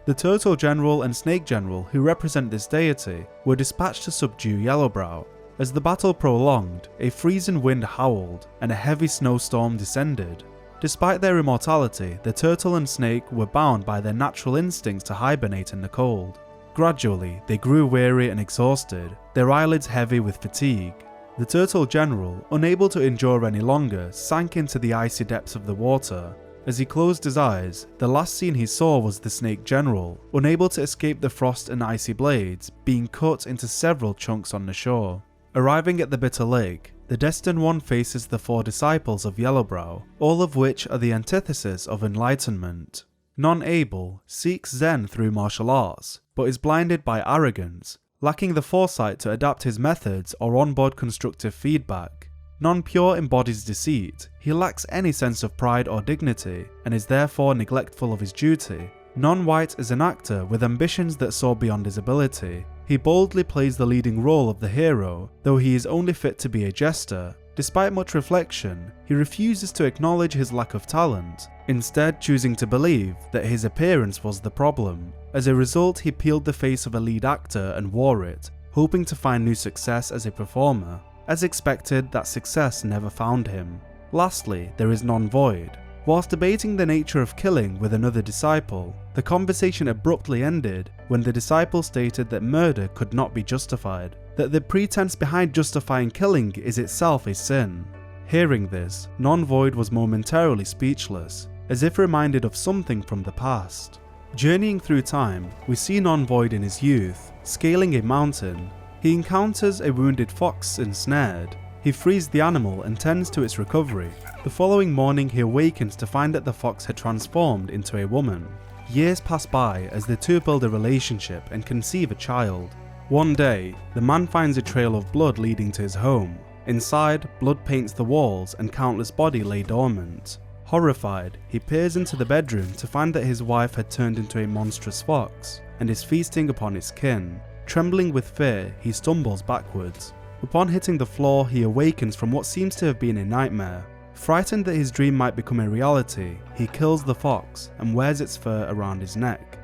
The Turtle General and Snake General who represent this deity were dispatched to subdue Yellowbrow. As the battle prolonged, a freezing wind howled and a heavy snowstorm descended. Despite their immortality, the turtle and snake were bound by their natural instincts to hibernate in the cold. Gradually, they grew weary and exhausted, their eyelids heavy with fatigue. The Turtle General, unable to endure any longer, sank into the icy depths of the water. As he closed his eyes, the last scene he saw was the Snake General, unable to escape the frost and icy blades, being cut into several chunks on the shore. Arriving at the Bitter Lake, the Destined One faces the 4 disciples of Yellowbrow, all of which are the antithesis of enlightenment. Non-Able seeks Zen through martial arts, but is blinded by arrogance, lacking the foresight to adapt his methods or onboard constructive feedback. Non-Pure embodies deceit, he lacks any sense of pride or dignity, and is therefore neglectful of his duty. Non-White is an actor with ambitions that soar beyond his ability. He boldly plays the leading role of the hero, though he is only fit to be a jester. Despite much reflection, he refuses to acknowledge his lack of talent, instead choosing to believe that his appearance was the problem. As a result, he peeled the face of a lead actor and wore it, hoping to find new success as a performer. As expected, that success never found him. Lastly, there is Non-Void. Whilst debating the nature of killing with another disciple, the conversation abruptly ended when the disciple stated that murder could not be justified, that the pretense behind justifying killing is itself a sin. Hearing this, Non-Void was momentarily speechless, as if reminded of something from the past. Journeying through time, we see Non-Void in his youth, scaling a mountain. He encounters a wounded fox ensnared. He frees the animal and tends to its recovery. The following morning he awakens to find that the fox had transformed into a woman. Years pass by as the two build a relationship and conceive a child. One day, the man finds a trail of blood leading to his home. Inside, blood paints the walls and countless bodies lay dormant. Horrified, he peers into the bedroom to find that his wife had turned into a monstrous fox and is feasting upon its kin. Trembling with fear, he stumbles backwards. Upon hitting the floor, he awakens from what seems to have been a nightmare. Frightened that his dream might become a reality, he kills the fox and wears its fur around his neck.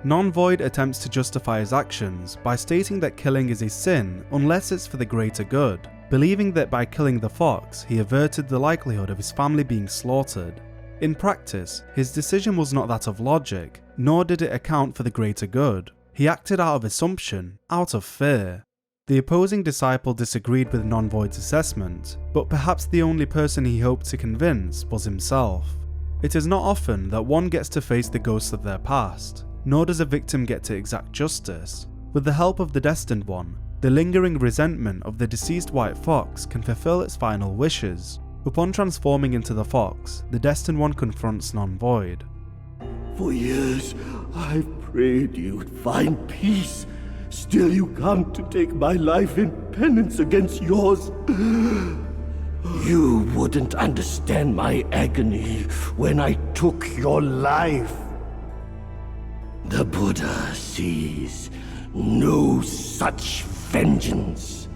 Non-Void attempts to justify his actions by stating that killing is a sin unless it's for the greater good, believing that by killing the fox, he averted the likelihood of his family being slaughtered. In practice, his decision was not that of logic, nor did it account for the greater good. He acted out of assumption, out of fear. The opposing disciple disagreed with Non-Void's assessment, but perhaps the only person he hoped to convince was himself. It is not often that one gets to face the ghosts of their past, nor does a victim get to exact justice. With the help of the Destined One, the lingering resentment of the deceased white fox can fulfill its final wishes. Upon transforming into the fox, the Destined One confronts Non-Void. For years, I've prayed you'd find peace. Still you come to take my life in penance against yours. You wouldn't understand my agony when I took your life. The Buddha sees no such vengeance.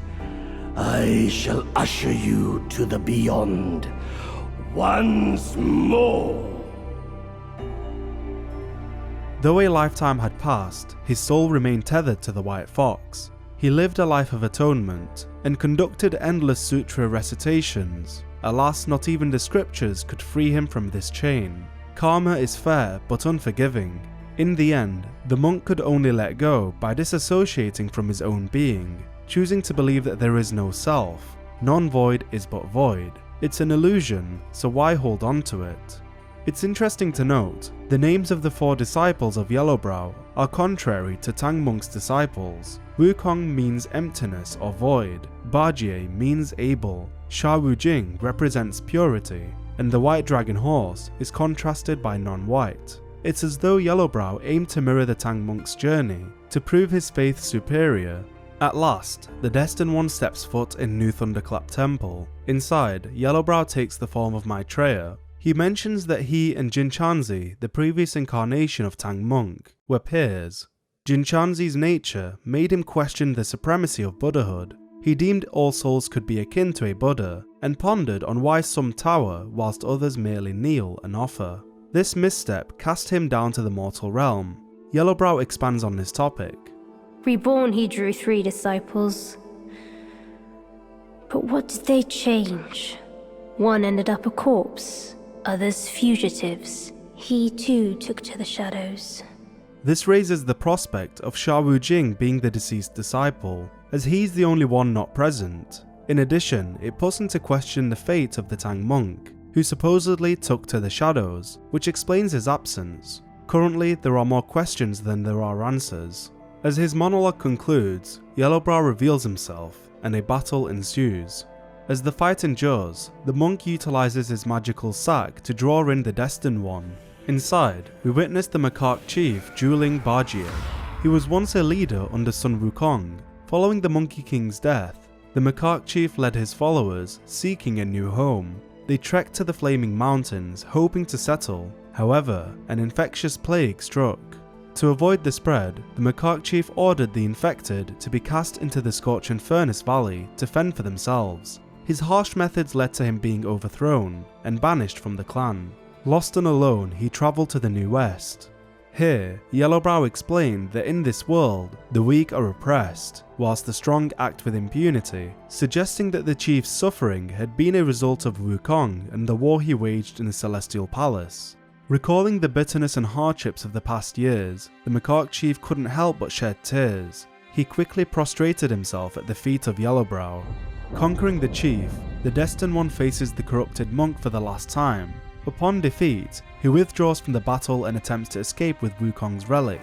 I shall usher you to the beyond once more. Though a lifetime had passed, his soul remained tethered to the white fox. He lived a life of atonement and conducted endless sutra recitations. Alas, not even the scriptures could free him from this chain. Karma is fair but unforgiving. In the end, the monk could only let go by disassociating from his own being, choosing to believe that there is no self. Non-void is but void. It's an illusion, so why hold on to it? It's interesting to note, the names of the 4 disciples of Yellowbrow are contrary to Tang Monk's disciples. Wukong means emptiness or void, Bargier means able, Sha Wu Jing represents purity, and the white dragon horse is contrasted by non-white. It's as though Yellowbrow aimed to mirror the Tang Monk's journey, to prove his faith superior. At last, the Destined One steps foot in New Thunderclap Temple. Inside, Yellowbrow takes the form of Maitreya. He mentions that he and Jinchanzi, the previous incarnation of Tang Monk, were peers. Jinchanzi's nature made him question the supremacy of Buddhahood. He deemed all souls could be akin to a Buddha, and pondered on why some tower whilst others merely kneel and offer. This misstep cast him down to the mortal realm. Yellowbrow expands on this topic. Reborn, he drew 3 disciples. But what did they change? One ended up a corpse, others fugitives. He too took to the shadows. This raises the prospect of Sha Wujing being the deceased disciple, as he's the only one not present. In addition, it puts into question the fate of the Tang Monk, who supposedly took to the shadows, which explains his absence. Currently, there are more questions than there are answers. As his monologue concludes, Yellowbrow reveals himself, and a battle ensues. As the fight endures, the monk utilizes his magical sack to draw in the Destined One. Inside, we witness the macaque chief dueling Bajie. He was once a leader under Sun Wukong. Following the Monkey King's death, the macaque chief led his followers, seeking a new home. They trekked to the Flaming Mountains, hoping to settle. However, an infectious plague struck. To avoid the spread, the macaque chief ordered the infected to be cast into the Scorching Furnace Valley to fend for themselves. His harsh methods led to him being overthrown and banished from the clan. Lost and alone, he travelled to the New West. Here, Yellowbrow explained that in this world, the weak are oppressed, whilst the strong act with impunity, suggesting that the chief's suffering had been a result of Wukong and the war he waged in the Celestial Palace. Recalling the bitterness and hardships of the past years, the macaque chief couldn't help but shed tears. He quickly prostrated himself at the feet of Yellowbrow. Conquering the chief, the Destined One faces the corrupted monk for the last time. Upon defeat, he withdraws from the battle and attempts to escape with Wukong's relic.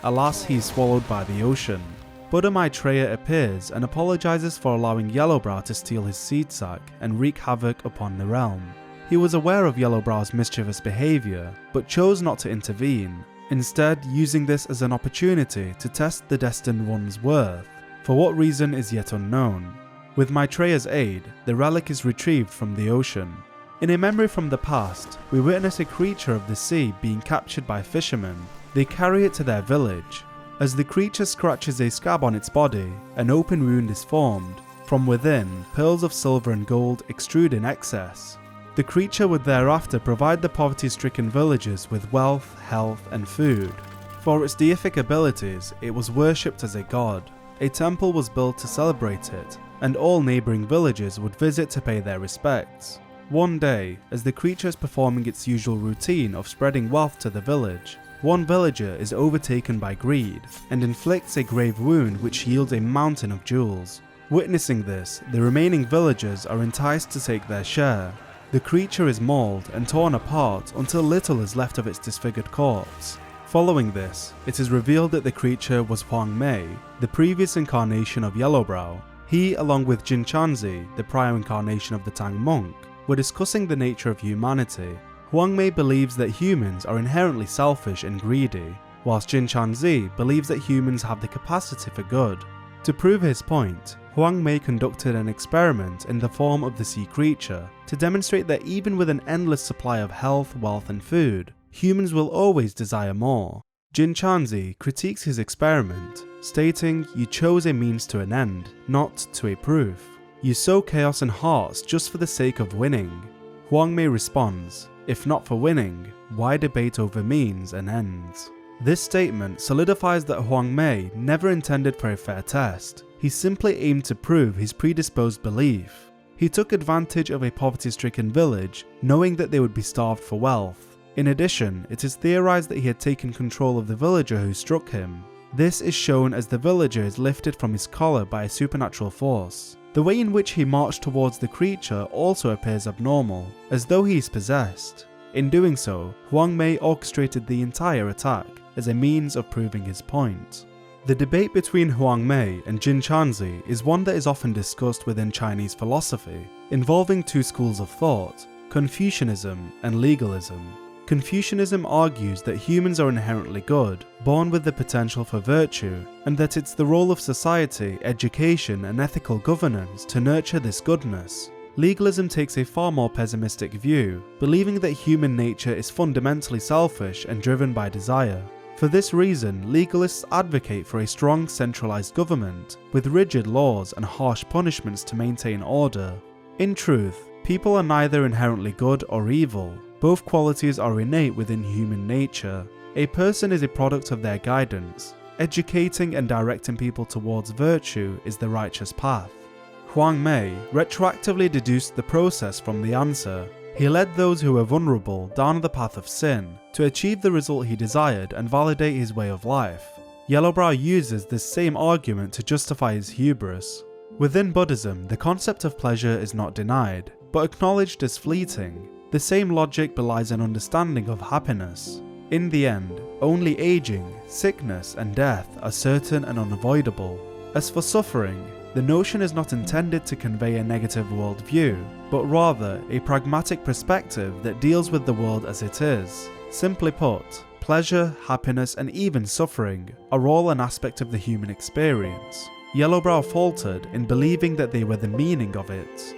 Alas, he is swallowed by the ocean. Buddha Maitreya appears and apologizes for allowing Yellowbrow to steal his seed sack and wreak havoc upon the realm. He was aware of Yellowbrow's mischievous behavior, but chose not to intervene, instead using this as an opportunity to test the Destined One's worth. For what reason is yet unknown. With Maitreya's aid, the relic is retrieved from the ocean. In a memory from the past, we witness a creature of the sea being captured by fishermen. They carry it to their village. As the creature scratches a scab on its body, an open wound is formed. From within, pearls of silver and gold extrude in excess. The creature would thereafter provide the poverty-stricken villagers with wealth, health, and food. For its deific abilities, it was worshipped as a god. A temple was built to celebrate it, and all neighbouring villages would visit to pay their respects. One day, as the creature is performing its usual routine of spreading wealth to the village, one villager is overtaken by greed and inflicts a grave wound which yields a mountain of jewels. Witnessing this, the remaining villagers are enticed to take their share. The creature is mauled and torn apart until little is left of its disfigured corpse. Following this, it is revealed that the creature was Huang Mei, the previous incarnation of Yellowbrow. He, along with Jinchanzi, the prior incarnation of the Tang Monk, were discussing the nature of humanity. Huang Mei believes that humans are inherently selfish and greedy, whilst Jinchanzi believes that humans have the capacity for good. To prove his point, Huang Mei conducted an experiment in the form of the sea creature to demonstrate that even with an endless supply of health, wealth and food, humans will always desire more. Jinchanzi critiques his experiment, stating, "You chose a means to an end, not to a proof. You sow chaos in hearts just for the sake of winning." Huang Mei responds, "If not for winning, why debate over means and ends?" This statement solidifies that Huang Mei never intended for a fair test. He simply aimed to prove his predisposed belief. He took advantage of a poverty-stricken village, knowing that they would be starved for wealth. In addition, it is theorized that he had taken control of the villager who struck him. This is shown as the villager is lifted from his collar by a supernatural force. The way in which he marched towards the creature also appears abnormal, as though he is possessed. In doing so, Huang Mei orchestrated the entire attack as a means of proving his point. The debate between Huang Mei and Jinchanzi is one that is often discussed within Chinese philosophy, involving two schools of thought, Confucianism and legalism. Confucianism argues that humans are inherently good, born with the potential for virtue, and that it's the role of society, education, and ethical governance to nurture this goodness. Legalism takes a far more pessimistic view, believing that human nature is fundamentally selfish and driven by desire. For this reason, legalists advocate for a strong centralized government, with rigid laws and harsh punishments to maintain order. In truth, people are neither inherently good or evil. Both qualities are innate within human nature. A person is a product of their guidance. Educating and directing people towards virtue is the righteous path. Huang Mei retroactively deduced the process from the answer. He led those who were vulnerable down the path of sin to achieve the result he desired and validate his way of life. Yellowbrow uses this same argument to justify his hubris. Within Buddhism, the concept of pleasure is not denied, but acknowledged as fleeting. The same logic belies an understanding of happiness. In the end, only aging, sickness, and death are certain and unavoidable. As for suffering, the notion is not intended to convey a negative worldview, but rather a pragmatic perspective that deals with the world as it is. Simply put, pleasure, happiness, and even suffering are all an aspect of the human experience. Yellowbrow faltered in believing that they were the meaning of it.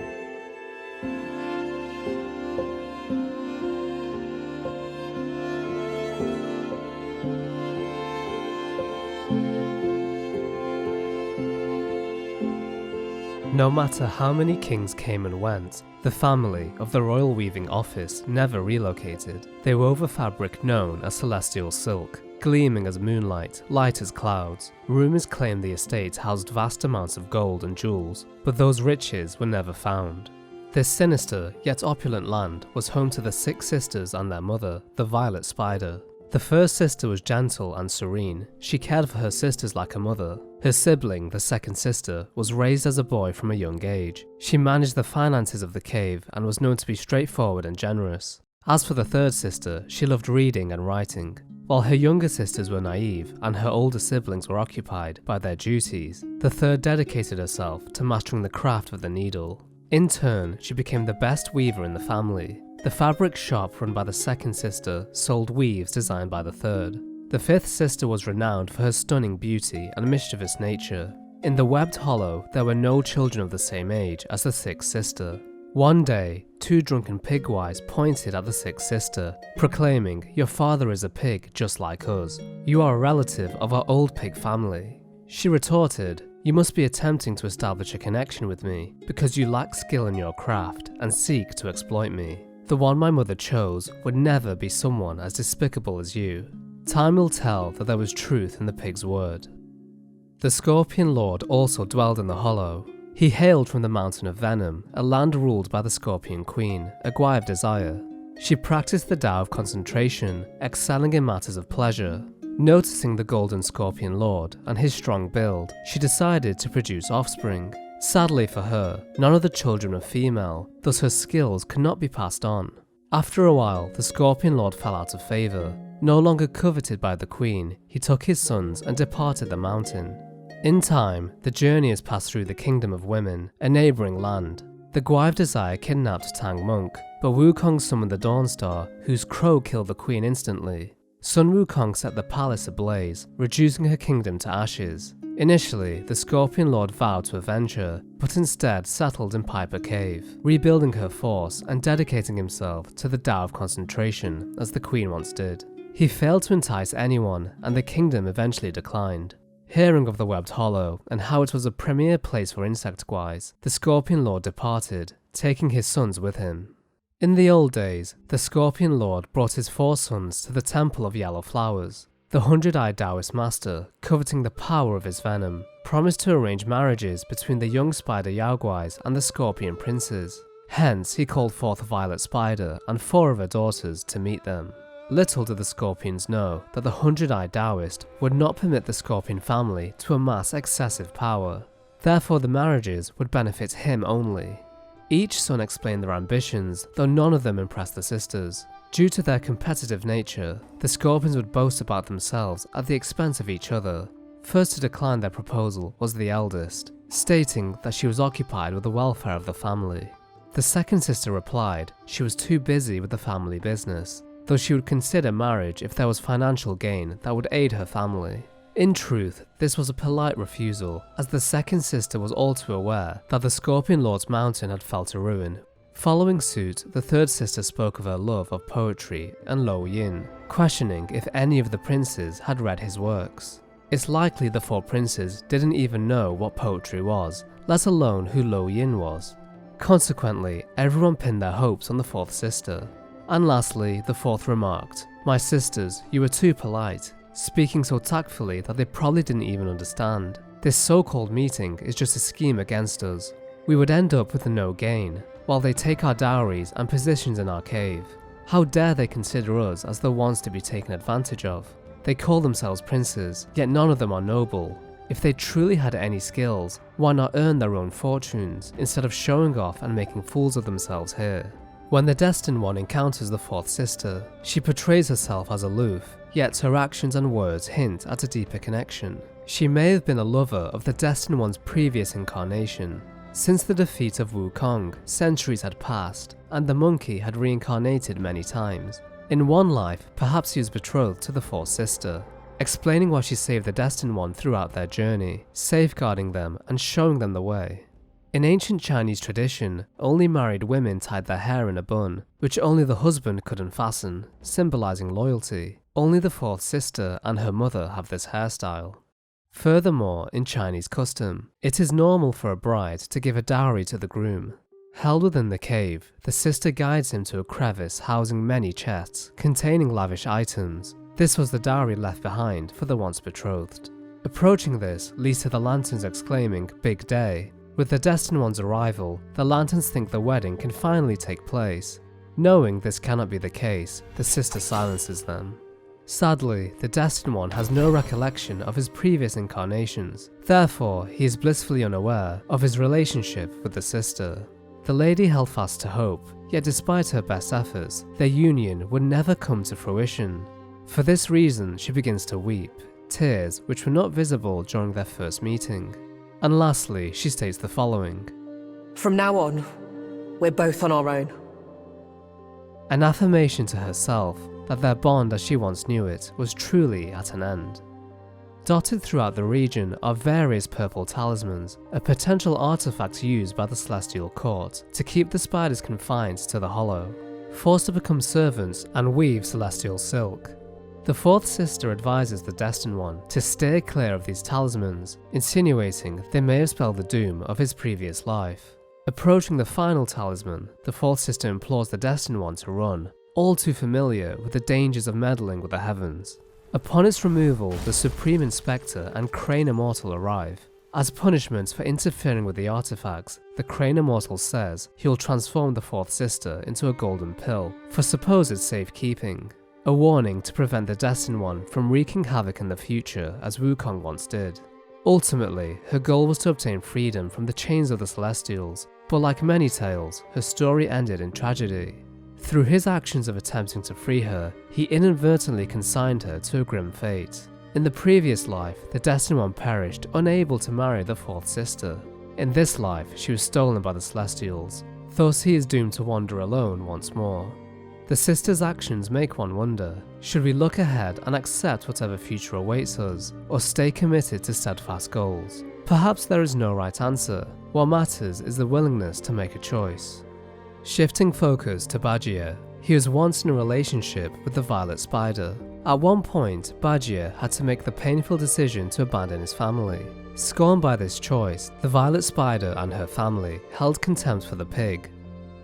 No matter how many kings came and went, the family of the royal weaving office never relocated. They wove a fabric known as celestial silk, gleaming as moonlight, light as clouds. Rumors claim the estate housed vast amounts of gold and jewels, but those riches were never found. This sinister yet opulent land was home to the 6 sisters and their mother, the Violet Spider. The first sister was gentle and serene. She cared for her sisters like a mother. Her sibling, the second sister, was raised as a boy from a young age. She managed the finances of the cave and was known to be straightforward and generous. As for the third sister, she loved reading and writing. While her younger sisters were naive and her older siblings were occupied by their duties, the third dedicated herself to mastering the craft of the needle. In turn, she became the best weaver in the family. The fabric shop run by the second sister sold weaves designed by the third. The fifth sister was renowned for her stunning beauty and mischievous nature. In the webbed hollow, there were no children of the same age as the sixth sister. One day, 2 drunken pigwives pointed at the sixth sister, proclaiming, "Your father is a pig just like us. You are a relative of our old pig family." She retorted, "You must be attempting to establish a connection with me because you lack skill in your craft and seek to exploit me. The one my mother chose would never be someone as despicable as you." Time will tell that there was truth in the pig's word. The Scorpion Lord also dwelled in the hollow. He hailed from the Mountain of Venom, a land ruled by the Scorpion Queen, a Gwai of Desire. She practiced the Tao of concentration, excelling in matters of pleasure. Noticing the Golden Scorpion Lord and his strong build, she decided to produce offspring. Sadly for her, none of the children were female, thus her skills could not be passed on. After a while, the Scorpion Lord fell out of favour. No longer coveted by the Queen, he took his sons and departed the mountain. In time, the journeyers passed through the Kingdom of Women, a neighbouring land. The Gwai of Desire kidnapped Tang Monk, but Wukong summoned the Dawnstar, whose crow killed the Queen instantly. Sun Wukong set the palace ablaze, reducing her kingdom to ashes. Initially, the Scorpion Lord vowed to avenge her, but instead settled in Piper Cave, rebuilding her force and dedicating himself to the Tao of concentration, as the Queen once did. He failed to entice anyone, and the kingdom eventually declined. Hearing of the Webbed Hollow, and how it was a premier place for insect Gwais, the Scorpion Lord departed, taking his sons with him. In the old days, the Scorpion Lord brought his 4 sons to the Temple of Yellow Flowers. The 100-eyed Taoist master, coveting the power of his venom, promised to arrange marriages between the young spider Yaogwais and the Scorpion Princes. Hence, he called forth Violet Spider and 4 of her daughters to meet them. Little did the Scorpions know that the 100-eyed Taoist would not permit the Scorpion family to amass excessive power. Therefore, the marriages would benefit him only. Each son explained their ambitions, though none of them impressed the sisters. Due to their competitive nature, the Scorpions would boast about themselves at the expense of each other. First to decline their proposal was the eldest, stating that she was occupied with the welfare of the family. The second sister replied she was too busy with the family business. though she would consider marriage if there was financial gain that would aid her family. In truth, this was a polite refusal, as the second sister was all too aware that the Scorpion Lord's mountain had fell to ruin. Following suit, the third sister spoke of her love of poetry and Lo Yin, questioning if any of the princes had read his works. It's likely the 4 princes didn't even know what poetry was, let alone who Lo Yin was. Consequently, everyone pinned their hopes on the 4th sister. And lastly, the 4th remarked, "My sisters, you were too polite," speaking so tactfully that they probably didn't even understand. This so-called meeting is just a scheme against us. We would end up with no gain, while they take our dowries and positions in our cave. How dare they consider us as the ones to be taken advantage of? They call themselves princes, yet none of them are noble. If they truly had any skills, why not earn their own fortunes, instead of showing off and making fools of themselves here? When the Destined One encounters the 4th sister, she portrays herself as aloof, yet her actions and words hint at a deeper connection. She may have been a lover of the Destined One's previous incarnation. Since the defeat of Wukong, centuries had passed, and the monkey had reincarnated many times. In one life, perhaps he was betrothed to the 4th sister, explaining why she saved the Destined One throughout their journey, safeguarding them and showing them the way. In ancient Chinese tradition, only married women tied their hair in a bun, which only the husband could unfasten, symbolizing loyalty. Only the 4th sister and her mother have this hairstyle. Furthermore, in Chinese custom, it is normal for a bride to give a dowry to the groom. Held within the cave, the sister guides him to a crevice housing many chests, containing lavish items. This was the dowry left behind for the once betrothed. Approaching this leads to the lanterns exclaiming, "Big day." With the Destined One's arrival, the lanterns think the wedding can finally take place. Knowing this cannot be the case, the sister silences them. Sadly, the Destined One has no recollection of his previous incarnations, therefore he is blissfully unaware of his relationship with the sister. The lady held fast to hope, yet despite her best efforts, their union would never come to fruition. For this reason, she begins to weep, tears which were not visible during their first meeting. And lastly, she states the following: "From now on, we're both on our own." An affirmation to herself that their bond as she once knew it was truly at an end. Dotted throughout the region are various purple talismans, a potential artifact used by the Celestial Court to keep the spiders confined to the hollow, forced to become servants and weave celestial silk. The 4th sister advises the Destined One to steer clear of these talismans, insinuating they may have spelled the doom of his previous life. Approaching the final talisman, the 4th sister implores the Destined One to run, all too familiar with the dangers of meddling with the heavens. Upon its removal, the Supreme Inspector and Crane Immortal arrive. As punishment for interfering with the artifacts, the Crane Immortal says he'll transform the 4th sister into a golden pill for supposed safekeeping, a warning to prevent the Destined One from wreaking havoc in the future as Wukong once did. Ultimately, her goal was to obtain freedom from the chains of the Celestials, but like many tales, her story ended in tragedy. Through his actions of attempting to free her, he inadvertently consigned her to a grim fate. In the previous life, the Destined One perished unable to marry the 4th sister. In this life, she was stolen by the Celestials, thus he is doomed to wander alone once more. The sister's actions make one wonder, should we look ahead and accept whatever future awaits us, or stay committed to steadfast goals? Perhaps there is no right answer, what matters is the willingness to make a choice. Shifting focus to Bajie, he was once in a relationship with the Violet Spider. At one point, Bajie had to make the painful decision to abandon his family. Scorned by this choice, the Violet Spider and her family held contempt for the pig.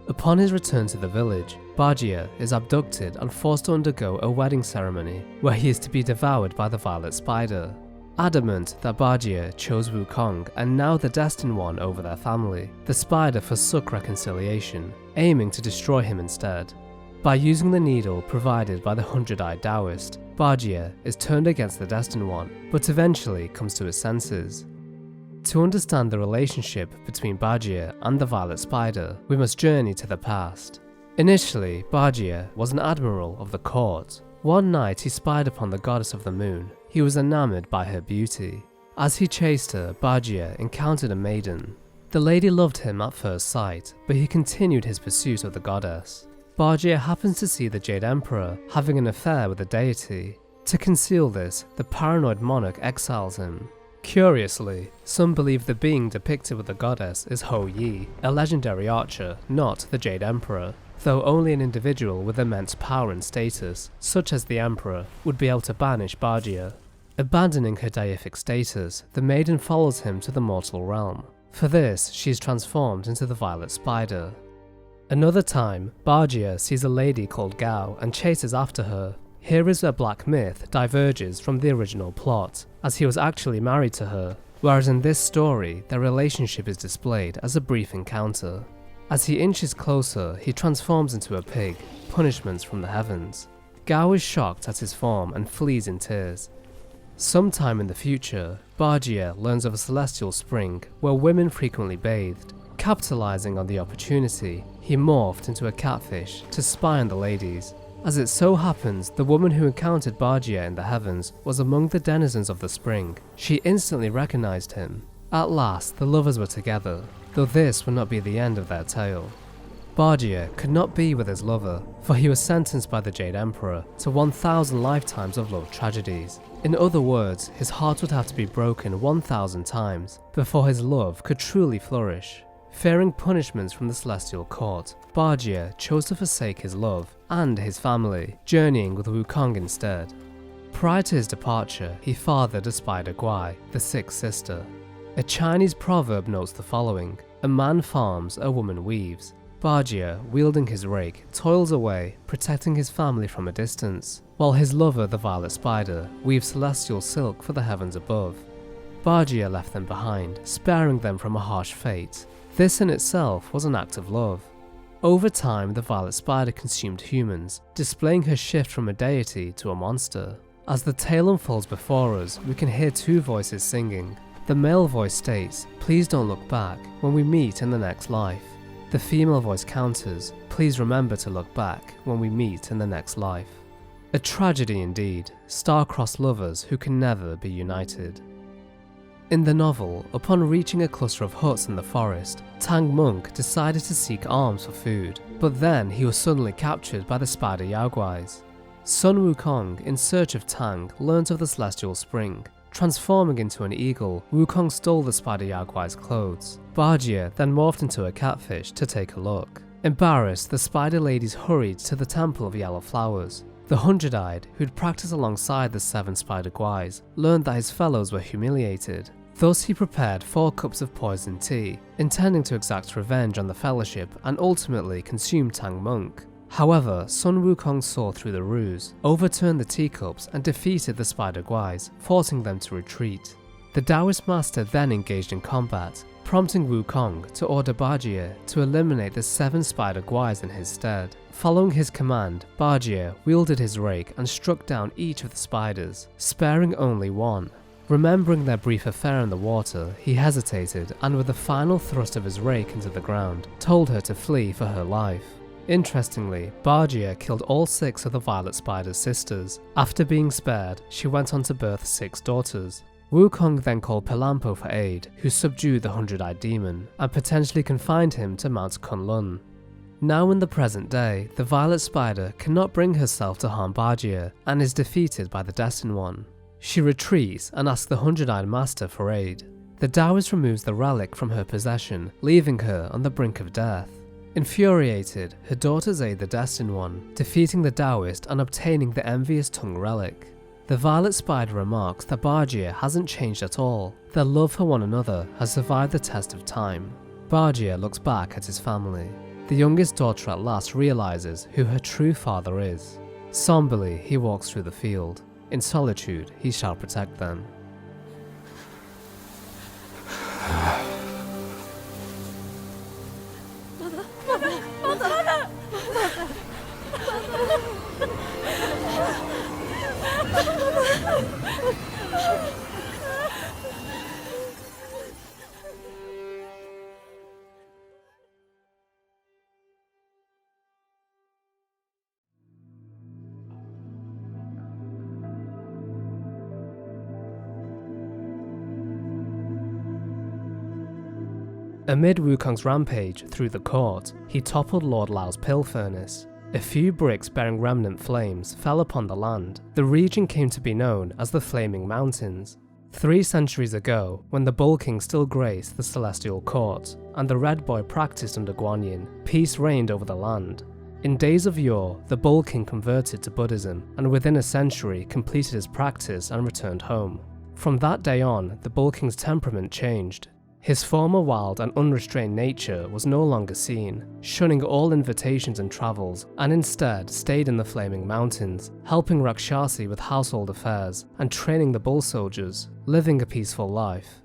Upon his return to the village, Bajie is abducted and forced to undergo a wedding ceremony where he is to be devoured by the Violet Spider. Adamant that Bajie chose Wukong and now the Destined One over their family, the spider forsook reconciliation, aiming to destroy him instead. By using the needle provided by the 100-eyed Taoist, Bajie is turned against the Destined One, but eventually comes to his senses. To understand the relationship between Bajie and the Violet Spider, we must journey to the past. Initially, Bajie was an admiral of the court. One night he spied upon the goddess of the moon. He was enamored by her beauty. As he chased her, Bajie encountered a maiden. The lady loved him at first sight, but he continued his pursuit of the goddess. Bargier happens to see the Jade Emperor having an affair with the deity. To conceal this, the paranoid monarch exiles him. Curiously, some believe the being depicted with the goddess is Ho Yi, a legendary archer, not the Jade Emperor, though only an individual with immense power and status, such as the Emperor, would be able to banish Bargier. Abandoning her deific status, the maiden follows him to the mortal realm. For this, she is transformed into the Violet Spider. Another time, Bargier sees a lady called Gao and chases after her. Here is where black myth diverges from the original plot, as he was actually married to her, whereas in this story, their relationship is displayed as a brief encounter. As he inches closer, he transforms into a pig, punishments from the heavens. Gao is shocked at his form and flees in tears. Sometime in the future, Bargier learns of a celestial spring where women frequently bathed. Capitalizing on the opportunity, he morphed into a catfish to spy on the ladies. As it so happens, the woman who encountered Bargier in the heavens was among the denizens of the spring. She instantly recognized him. At last, the lovers were together, though this would not be the end of their tale. Bargier could not be with his lover, for he was sentenced by the Jade Emperor to 1,000 lifetimes of love tragedies. In other words, his heart would have to be broken 1,000 times before his love could truly flourish. Fearing punishments from the celestial court, Bargier chose to forsake his love and his family, journeying with Wukong instead. Prior to his departure, he fathered a spider Guai, the sixth sister. A Chinese proverb notes the following: "A man farms, a woman weaves." Bargier, wielding his rake, toils away, protecting his family from a distance, while his lover, the Violet Spider, weaves celestial silk for the heavens above. Bargier left them behind, sparing them from a harsh fate. This in itself was an act of love. Over time, the Violet Spider consumed humans, displaying her shift from a deity to a monster. As the tale unfolds before us, we can hear two voices singing. The male voice states, "Please don't look back when we meet in the next life." The female voice counters, "Please remember to look back when we meet in the next life." A tragedy indeed, star-crossed lovers who can never be united. In the novel, upon reaching a cluster of huts in the forest, Tang Monk decided to seek alms for food, but then he was suddenly captured by the spider Yaoguais. Sun Wukong, in search of Tang, learnt of the celestial spring. Transforming into an eagle, Wukong stole the spider Yaoguai's clothes. Bargier then morphed into a catfish to take a look. Embarrassed, the spider ladies hurried to the Temple of Yellow Flowers. The 100-eyed, who'd practiced alongside the 7 spider Guais, learned that his fellows were humiliated. Thus he prepared 4 cups of poisoned tea, intending to exact revenge on the Fellowship and ultimately consume Tang Monk. However, Sun Wukong saw through the ruse, overturned the teacups and defeated the spider Guais, forcing them to retreat. The Taoist master then engaged in combat, prompting Wukong to order Bargier to eliminate the 7 spider Guais in his stead. Following his command, Bargier wielded his rake and struck down each of the spiders, sparing only one. Remembering their brief affair in the water, he hesitated and with the final thrust of his rake into the ground, told her to flee for her life. Interestingly, Bargier killed all 6 of the Violet Spider's sisters. After being spared, she went on to birth 6 daughters. Wukong then called Pelampo for aid, who subdued the 100-eyed demon, and potentially confined him to Mount Kunlun. Now in the present day, the Violet Spider cannot bring herself to harm Bargier, and is defeated by the Destined One. She retreats and asks the 100-eyed master for aid. The Taoist removes the relic from her possession, leaving her on the brink of death. Infuriated, her daughters aid the Destined One, defeating the Taoist and obtaining the envious tongue relic. The Violet Spider remarks that Bargier hasn't changed at all. Their love for one another has survived the test of time. Bargier looks back at his family. The youngest daughter at last realizes who her true father is. Somberly, he walks through the field. In solitude, he shall protect them. Amid Wukong's rampage through the court, he toppled Lord Lao's pill furnace. A few bricks bearing remnant flames fell upon the land. The region came to be known as the Flaming Mountains. 3 centuries ago, when the Bull King still graced the Celestial Court, and the Red Boy practiced under Guanyin, peace reigned over the land. In days of yore, the Bull King converted to Buddhism, and within a century completed his practice and returned home. From that day on, the Bull King's temperament changed. His former wild and unrestrained nature was no longer seen, shunning all invitations and travels, and instead stayed in the Flaming Mountains, helping Rakshasi with household affairs and training the bull soldiers, living a peaceful life.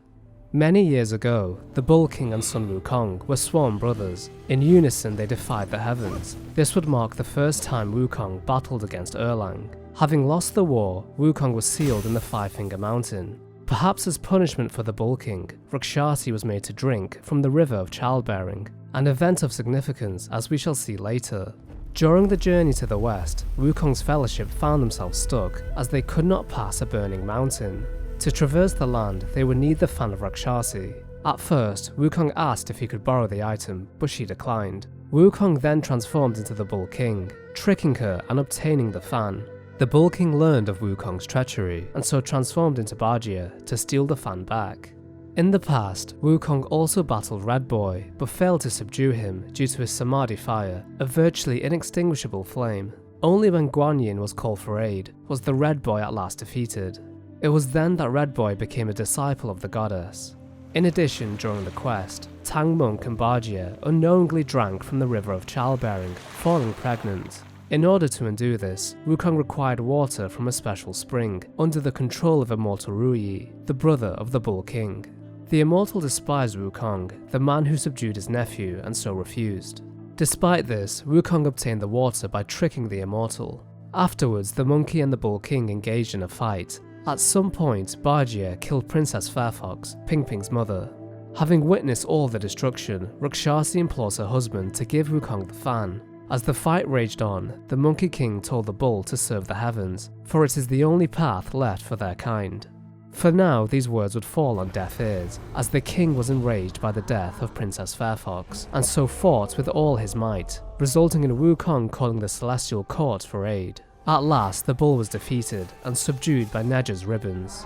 Many years ago, the Bull King and son Wukong were sworn brothers. In unison they defied the heavens. This would mark the first time Wukong battled against Erlang. Having lost the war, Wukong was sealed in the Five-Finger Mountain. Perhaps as punishment for the Bull King, Rakshasi was made to drink from the River of Childbearing, an event of significance as we shall see later. During the journey to the west, Wukong's fellowship found themselves stuck as they could not pass a burning mountain. To traverse the land, they would need the fan of Rakshasi. At first, Wukong asked if he could borrow the item, but she declined. Wukong then transformed into the Bull King, tricking her and obtaining the fan. The Bull King learned of Wukong's treachery and so transformed into Bargia to steal the fan back. In the past, Wukong also battled Red Boy but failed to subdue him due to his Samadhi fire, a virtually inextinguishable flame. Only when Guanyin was called for aid was the Red Boy at last defeated. It was then that Red Boy became a disciple of the goddess. In addition, during the quest, Tang Monk and Bargia unknowingly drank from the River of Childbearing, falling pregnant. In order to undo this, Wukong required water from a special spring, under the control of Immortal Ruyi, the brother of the Bull King. The Immortal despised Wukong, the man who subdued his nephew, and so refused. Despite this, Wukong obtained the water by tricking the Immortal. Afterwards, the monkey and the Bull King engaged in a fight. At some point, Bargia killed Princess Fairfox, Ping Ping's mother. Having witnessed all the destruction, Rakshasi implores her husband to give Wukong the fan. As the fight raged on, the Monkey King told the bull to serve the heavens, for it is the only path left for their kind. For now, these words would fall on deaf ears, as the king was enraged by the death of Princess Fairfox, and so fought with all his might, resulting in Wukong calling the Celestial Court for aid. At last, the bull was defeated and subdued by Neja's ribbons.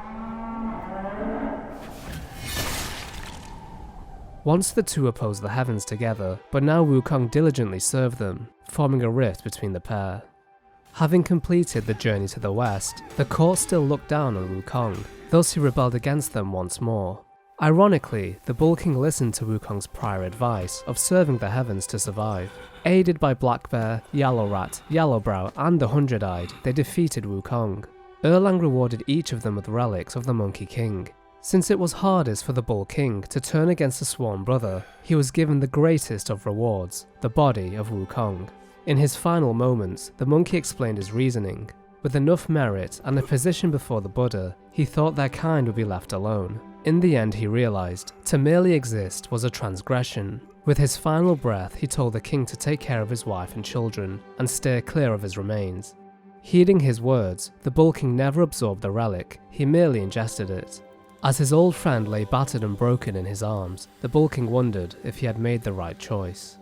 Once the two opposed the heavens together, but now Wukong diligently served them, forming a rift between the pair. Having completed the journey to the west, the court still looked down on Wukong, thus he rebelled against them once more. Ironically, the Bull King listened to Wukong's prior advice of serving the heavens to survive. Aided by Black Bear, Yellow Rat, Yellowbrow, and the Hundred-Eyed, they defeated Wukong. Erlang rewarded each of them with relics of the Monkey King. Since it was hardest for the Bull King to turn against a sworn brother, he was given the greatest of rewards, the body of Wukong. In his final moments, the monkey explained his reasoning. With enough merit and a position before the Buddha, he thought their kind would be left alone. In the end, he realized, to merely exist was a transgression. With his final breath, he told the king to take care of his wife and children, and steer clear of his remains. Heeding his words, the Bull King never absorbed the relic, he merely ingested it. As his old friend lay battered and broken in his arms, the Bull King wondered if he had made the right choice.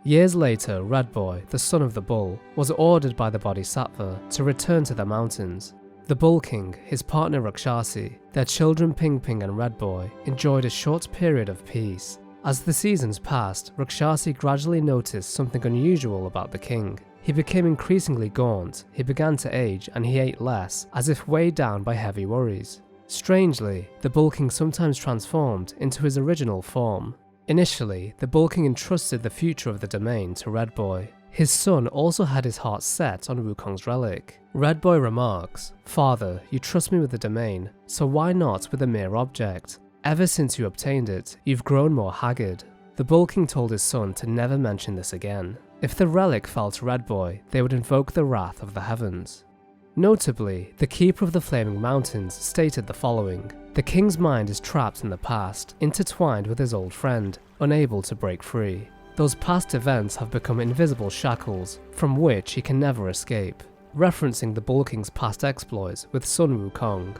Years later, Red Boy, the son of the Bull, was ordered by the Bodhisattva to return to the mountains. The Bull King, his partner Rakshasi, their children Ping Ping and Red Boy enjoyed a short period of peace. As the seasons passed, Rakshasi gradually noticed something unusual about the king. He became increasingly gaunt, he began to age, and he ate less, as if weighed down by heavy worries. Strangely, the Bull King sometimes transformed into his original form. Initially, the Bull King entrusted the future of the domain to Red Boy. His son also had his heart set on Wukong's relic. Red Boy remarks, "Father, you trust me with the domain, so why not with a mere object? Ever since you obtained it, you've grown more haggard." The Bull King told his son to never mention this again. If the relic fell to Red Boy, they would invoke the wrath of the heavens. Notably, the Keeper of the Flaming Mountains stated the following: "The king's mind is trapped in the past, intertwined with his old friend, unable to break free. Those past events have become invisible shackles, from which he can never escape," referencing the Bull King's past exploits with son Wukong.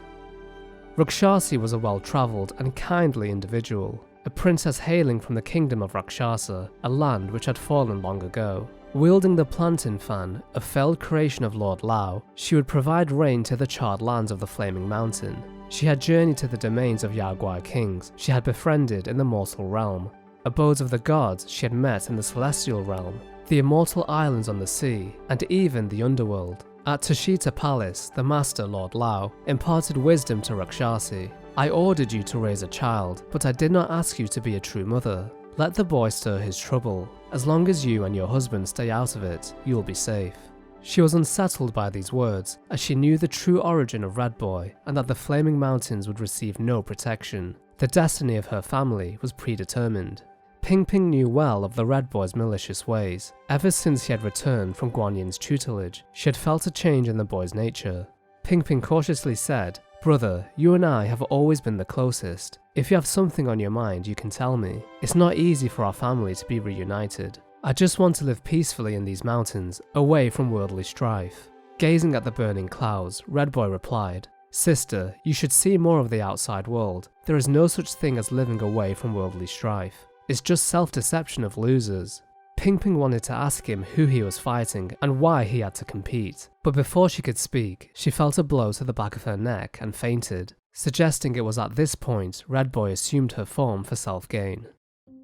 Rakshasi was a well-travelled and kindly individual, a princess hailing from the kingdom of Rakshasa, a land which had fallen long ago. Wielding the plantain fan, a failed creation of Lord Lao, she would provide rain to the charred lands of the Flaming Mountain. She had journeyed to the domains of Yaguai kings she had befriended in the mortal realm, abodes of the gods she had met in the celestial realm, the immortal islands on the sea, and even the underworld. At Tashita Palace, the master, Lord Lao, imparted wisdom to Rakshasi. I ordered you to raise a child, but I did not ask you to be a true mother. Let the boy stir his trouble. As long as you and your husband stay out of it, you will be safe. She was unsettled by these words, as she knew the true origin of Red Boy and that the Flaming Mountains would receive no protection. The destiny of her family was predetermined. Ping Ping knew well of the Red Boy's malicious ways. Ever since he had returned from Guan Yin's tutelage, she had felt a change in the boy's nature. Ping Ping cautiously said, "Brother, you and I have always been the closest. If you have something on your mind, you can tell me. It's not easy for our family to be reunited. I just want to live peacefully in these mountains, away from worldly strife." Gazing at the burning clouds, Red Boy replied, "Sister, you should see more of the outside world. There is no such thing as living away from worldly strife. It's just self-deception of losers." Ping Ping wanted to ask him who he was fighting and why he had to compete, but before she could speak, she felt a blow to the back of her neck and fainted, suggesting it was at this point Red Boy assumed her form for self-gain.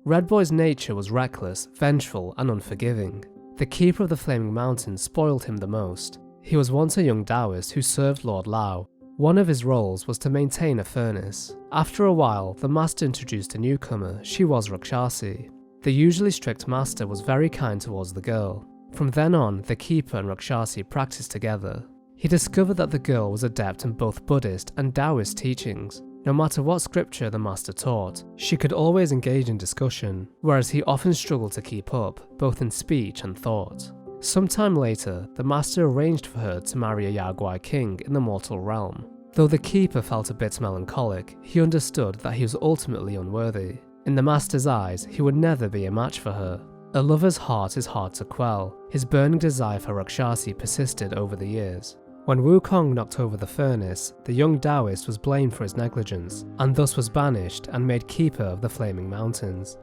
Red Boy's nature was reckless, vengeful, and unforgiving. The Keeper of the Flaming Mountain spoiled him the most. He was once a young Taoist who served Lord Lao. One of his roles was to maintain a furnace. After a while, the master introduced a newcomer. She was Rakshasi. The usually strict master was very kind towards the girl. From then on, the Keeper and Rakshasi practiced together. He discovered that the girl was adept in both Buddhist and Taoist teachings. No matter what scripture the master taught, she could always engage in discussion, whereas he often struggled to keep up, both in speech and thought. Sometime later, the master arranged for her to marry a Yaguai king in the mortal realm. Though the Keeper felt a bit melancholic, he understood that he was ultimately unworthy. In the master's eyes, he would never be a match for her. A lover's heart is hard to quell. His burning desire for Rakshasi persisted over the years. When Wukong knocked over the furnace, the young Taoist was blamed for his negligence, and thus was banished and made Keeper of the Flaming Mountains.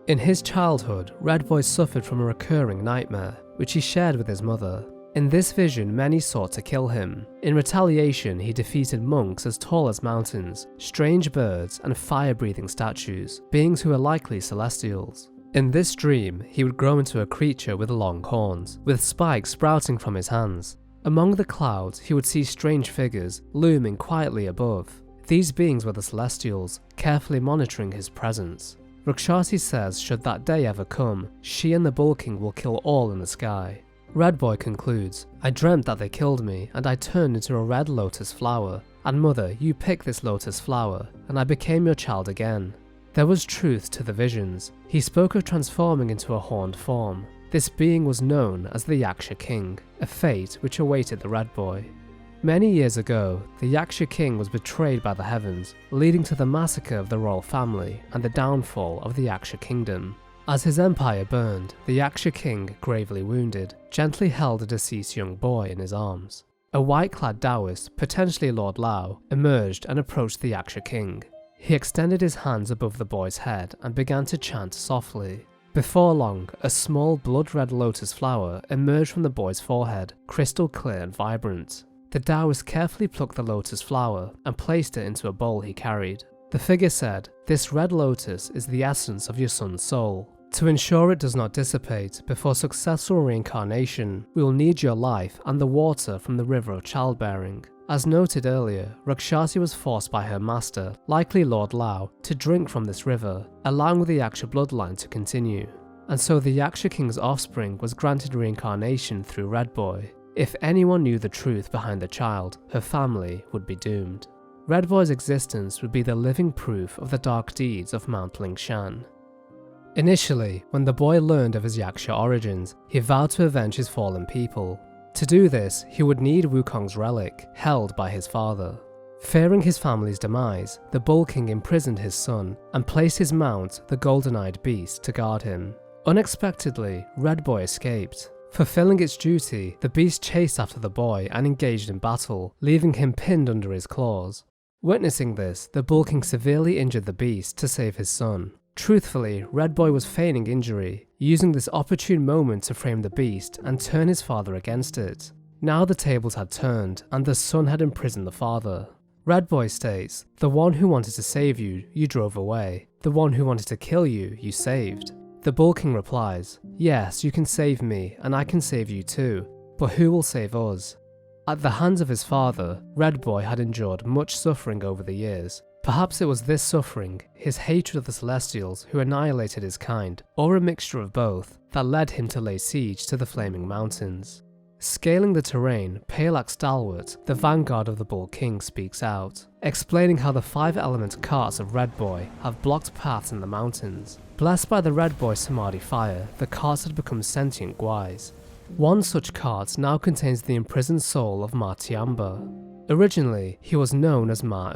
In his childhood, Red Boy suffered from a recurring nightmare, which he shared with his mother. In this vision, many sought to kill him. In retaliation, he defeated monks as tall as mountains, strange birds, and fire-breathing statues, beings who were likely celestials. In this dream, he would grow into a creature with long horns, with spikes sprouting from his hands. Among the clouds, he would see strange figures looming quietly above. These beings were the Celestials, carefully monitoring his presence. Rakshasi says should that day ever come, she and the Bull King will kill all in the sky. Red Boy concludes, "I dreamt that they killed me, and I turned into a red lotus flower. And mother, you picked this lotus flower, and I became your child again." There was truth to the visions. He spoke of transforming into a horned form. This being was known as the Yaksha King, a fate which awaited the Red Boy. Many years ago, the Yaksha King was betrayed by the heavens, leading to the massacre of the royal family and the downfall of the Yaksha Kingdom. As his empire burned, the Yaksha King, gravely wounded, gently held a deceased young boy in his arms. A white-clad Taoist, potentially Lord Lao, emerged and approached the Yaksha King. He extended his hands above the boy's head and began to chant softly. Before long, a small blood-red lotus flower emerged from the boy's forehead, crystal clear and vibrant. The Taoist carefully plucked the lotus flower and placed it into a bowl he carried. The figure said, "This red lotus is the essence of your son's soul. To ensure it does not dissipate before successful reincarnation, we will need your life and the water from the river of childbearing." As noted earlier, Rakshasi was forced by her master, likely Lord Lao, to drink from this river, allowing the Yaksha bloodline to continue. And so the Yaksha King's offspring was granted reincarnation through Red Boy. If anyone knew the truth behind the child, her family would be doomed. Red Boy's existence would be the living proof of the dark deeds of Mount Lingshan. Initially, when the boy learned of his Yaksha origins, he vowed to avenge his fallen people. To do this, he would need Wukong's relic, held by his father. Fearing his family's demise, the Bull King imprisoned his son and placed his mount, the golden-eyed beast, to guard him. Unexpectedly, Red Boy escaped. Fulfilling its duty, the beast chased after the boy and engaged in battle, leaving him pinned under his claws. Witnessing this, the Bull King severely injured the beast to save his son. Truthfully, Red Boy was feigning injury, using this opportune moment to frame the beast and turn his father against it. Now the tables had turned, and the son had imprisoned the father. Red Boy states, "The one who wanted to save you, you drove away. The one who wanted to kill you, you saved." The Bull King replies, "Yes, you can save me, and I can save you too, but who will save us?" At the hands of his father, Red Boy had endured much suffering over the years. Perhaps it was this suffering, his hatred of the Celestials who annihilated his kind, or a mixture of both, that led him to lay siege to the Flaming Mountains. Scaling the terrain, Palak Stalwart, the vanguard of the Bull King, speaks out, explaining how the 5-element carts of Red Boy have blocked paths in the mountains. Blessed by the Red Boy Samadhi fire, the carts had become sentient guais. One such cart now contains the imprisoned soul of Ma Tiamba. Originally, he was known as Ma.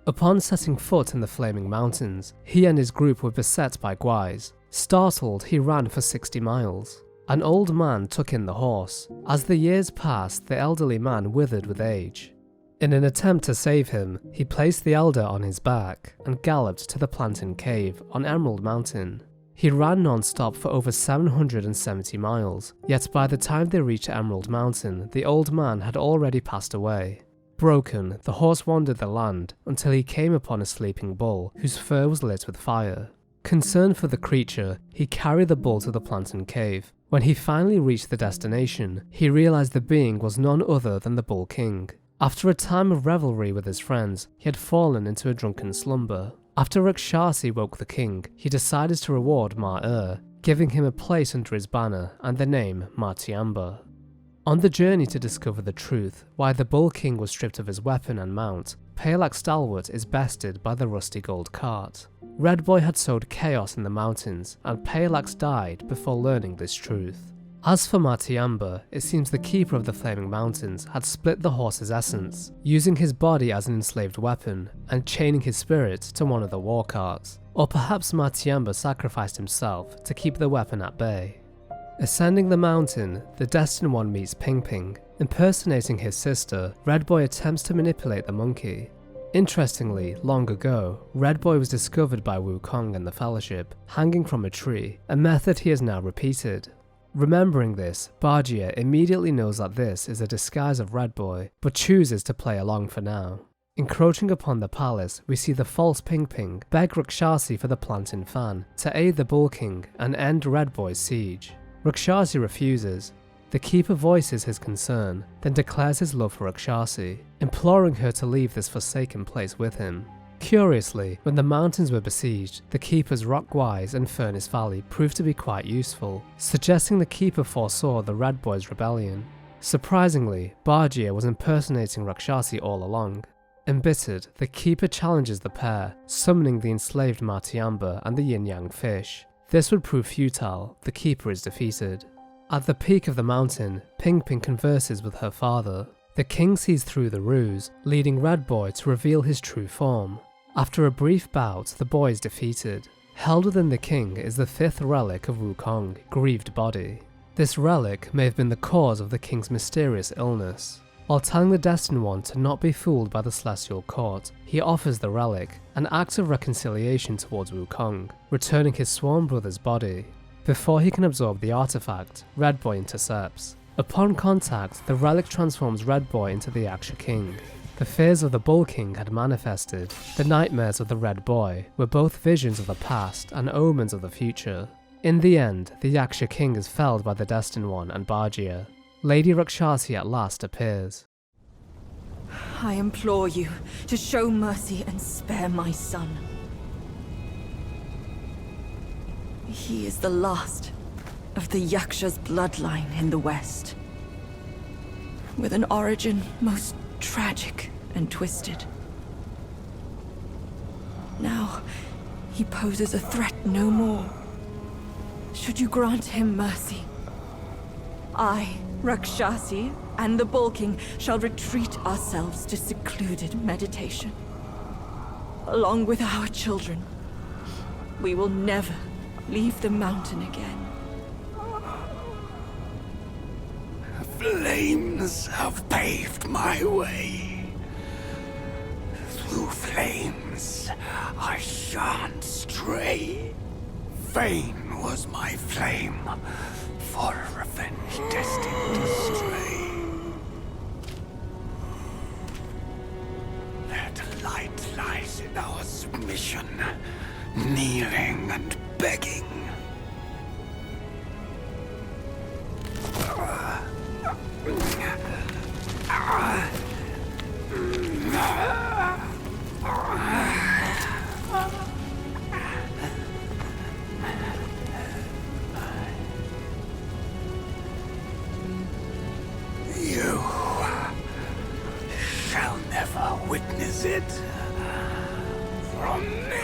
Upon setting foot in the Flaming Mountains, he and his group were beset by guais. Startled, he ran for 60 miles. An old man took in the horse. As the years passed, the elderly man withered with age. In an attempt to save him, he placed the elder on his back and galloped to the Plantain Cave on Emerald Mountain. He ran non-stop for over 770 miles, yet by the time they reached Emerald Mountain, the old man had already passed away. Broken, the horse wandered the land until he came upon a sleeping bull whose fur was lit with fire. Concerned for the creature, he carried the bull to the Plantain Cave. When he finally reached the destination, he realized the being was none other than the Bull King. After a time of revelry with his friends, he had fallen into a drunken slumber. After Rakshasi woke the king, he decided to reward Ma, giving him a place under his banner and the name Ma Tiamba. On the journey to discover the truth, why the Bull King was stripped of his weapon and mount, Palak Stalwart is bested by the rusty gold cart. Red Boy had sowed chaos in the mountains, and Palax died before learning this truth. As for Ma Tiamba, it seems the keeper of the Flaming Mountains had split the horse's essence, using his body as an enslaved weapon, and chaining his spirit to one of the war carts. Or perhaps Ma Tiamba sacrificed himself to keep the weapon at bay. Ascending the mountain, the Destined One meets Ping Ping. Impersonating his sister, Red Boy attempts to manipulate the monkey. Interestingly, long ago, Red Boy was discovered by Wukong and the Fellowship, hanging from a tree, a method he has now repeated. Remembering this, Bargia immediately knows that this is a disguise of Red Boy, but chooses to play along for now. Encroaching upon the palace, we see the false Ping Ping beg Rakshasi for the Plantain Fan to aid the Bull King and end Red Boy's siege. Rakshasi refuses. The keeper voices his concern, then declares his love for Rakshasi, imploring her to leave this forsaken place with him. Curiously, when the mountains were besieged, the keeper's rock guais and Furnace Valley proved to be quite useful, suggesting the keeper foresaw the Red Boy's rebellion. Surprisingly, Bargia was impersonating Rakshasi all along. Embittered, the keeper challenges the pair, summoning the enslaved Ma Tiamba and the yin-yang fish. This would prove futile, the keeper is defeated. At the peak of the mountain, Ping Ping converses with her father. The king sees through the ruse, leading Red Boy to reveal his true form. After a brief bout, the boy is defeated. Held within the king is the 5th relic of Wukong, Grieved Body. This relic may have been the cause of the king's mysterious illness. While telling the Destined One to not be fooled by the Celestial Court, he offers the relic, an act of reconciliation towards Wukong, returning his sworn brother's body. Before he can absorb the artifact, Red Boy intercepts. Upon contact, the relic transforms Red Boy into the Yaksha King. The fears of the Bull King had manifested. The nightmares of the Red Boy were both visions of the past and omens of the future. In the end, the Yaksha King is felled by the Destined One and Bargia. Lady Rakshasi at last appears. I implore you to show mercy and spare my son. He is the last of the Yaksha's bloodline in the West, with an origin most tragic and twisted. Now, he poses a threat no more. Should you grant him mercy, I, Rakshasi, and the Bull King shall retreat ourselves to secluded meditation. Along with our children, we will never leave the mountain again. Flames have paved my way you flames, I shan't stray. Vain was my flame, for revenge destined to stray. Their delight lies in our submission, kneeling and begging. You shall never witness it from me.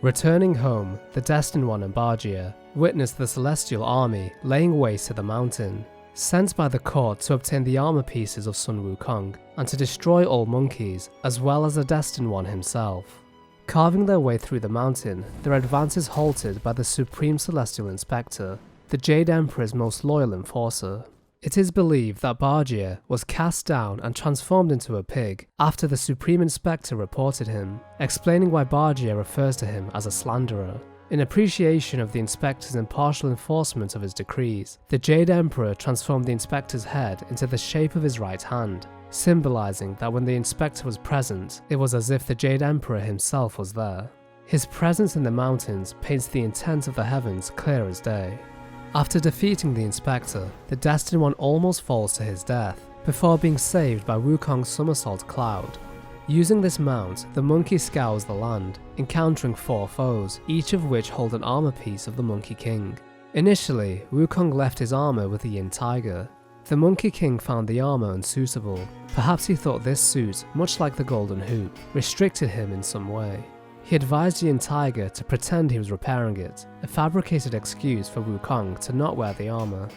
Returning home, the Destined One and Bargia witnessed the Celestial Army laying waste to the mountain, sent by the court to obtain the armor pieces of Sun Wukong and to destroy all monkeys, as well as the Destined One himself. Carving their way through the mountain, their advance is halted by the Supreme Celestial Inspector, the Jade Emperor's most loyal enforcer. It is believed that Bargia was cast down and transformed into a pig after the Supreme Inspector reported him, explaining why Bargia refers to him as a slanderer. In appreciation of the Inspector's impartial enforcement of his decrees, the Jade Emperor transformed the Inspector's head into the shape of his right hand, symbolizing that when the Inspector was present, it was as if the Jade Emperor himself was there. His presence in the mountains paints the intent of the heavens clear as day. After defeating the Inspector, the Destined One almost falls to his death, before being saved by Wukong's somersault cloud. Using this mount, the monkey scours the land, encountering 4 foes, each of which hold an armor piece of the Monkey King. Initially, Wukong left his armor with the Yin Tiger. The Monkey King found the armor unsuitable. Perhaps he thought this suit, much like the Golden Hoop, restricted him in some way. He advised Yin Tiger to pretend he was repairing it, a fabricated excuse for Wukong to not wear the armor.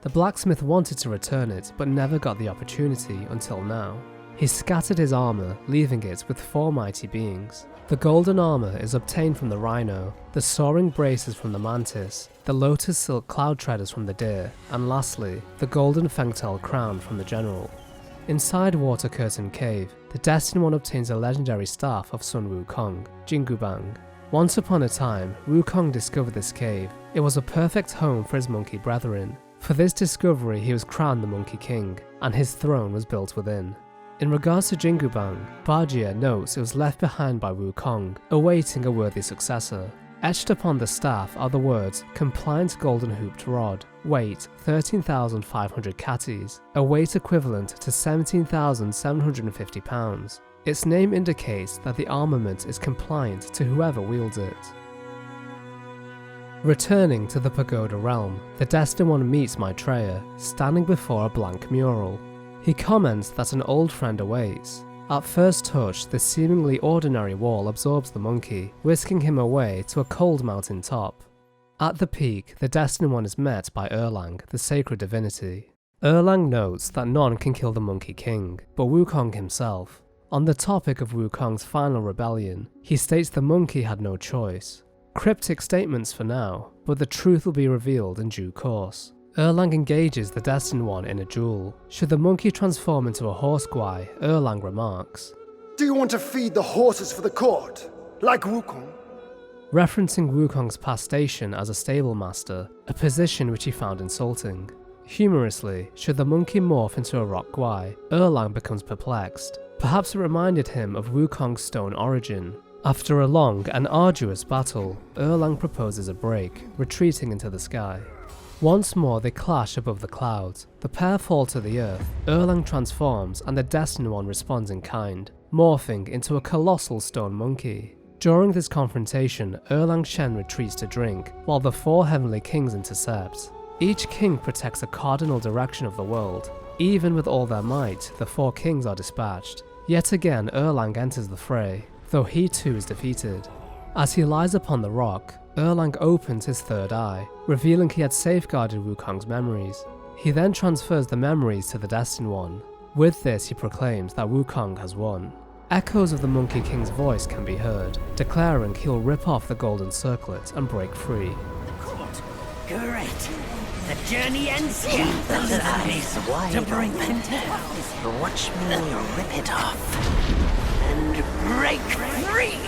The blacksmith wanted to return it, but never got the opportunity until now. He scattered his armor, leaving it with 4 mighty beings. The golden armor is obtained from the rhino, the soaring braces from the mantis, the lotus silk cloud treaders from the deer, and lastly, the golden fengtail crown from the general. Inside Water Curtain Cave, the Destined One obtains a legendary staff of Sun Wukong, Jingubang. Once upon a time, Wukong discovered this cave. It was a perfect home for his monkey brethren. For this discovery he was crowned the Monkey King, and his throne was built within. In regards to Jingubang, Bargia notes it was left behind by Wukong, awaiting a worthy successor. Etched upon the staff are the words, Compliant Golden Hooped Rod, weight 13,500 catties, a weight equivalent to 17,750 pounds. Its name indicates that the armament is compliant to whoever wields it. Returning to the Pagoda realm, the Destined One meets Maitreya, standing before a blank mural. He comments that an old friend awaits. At first touch, the seemingly ordinary wall absorbs the monkey, whisking him away to a cold mountain top. At the peak, the Destined One is met by Erlang, the sacred divinity. Erlang notes that none can kill the Monkey King, but Wukong himself. On the topic of Wukong's final rebellion, he states the monkey had no choice. Cryptic statements for now, but the truth will be revealed in due course. Erlang engages the Destined One in a duel. Should the monkey transform into a horse guai, Erlang remarks, "Do you want to feed the horses for the court, like Wukong?" Referencing Wukong's past station as a stable master, a position which he found insulting. Humorously, should the monkey morph into a rock guai, Erlang becomes perplexed. Perhaps it reminded him of Wukong's stone origin. After a long and arduous battle, Erlang proposes a break, retreating into the sky. Once more they clash above the clouds, the pair fall to the earth, Erlang transforms and the Destined One responds in kind, morphing into a colossal stone monkey. During this confrontation, Erlang Shen retreats to drink, while the 4 heavenly kings intercept. Each king protects a cardinal direction of the world. Even with all their might, the 4 kings are dispatched. Yet again Erlang enters the fray, though he too is defeated. As he lies upon the rock, Erlang opens his third eye, revealing he had safeguarded Wukong's memories. He then transfers the memories to the Destined One. With this he proclaims that Wukong has won. Echoes of the Monkey King's voice can be heard, declaring he'll rip off the golden circlet and break free. The court? Great. The journey ends here. The eyes wide to bring them down. Watch me rip it off and break free.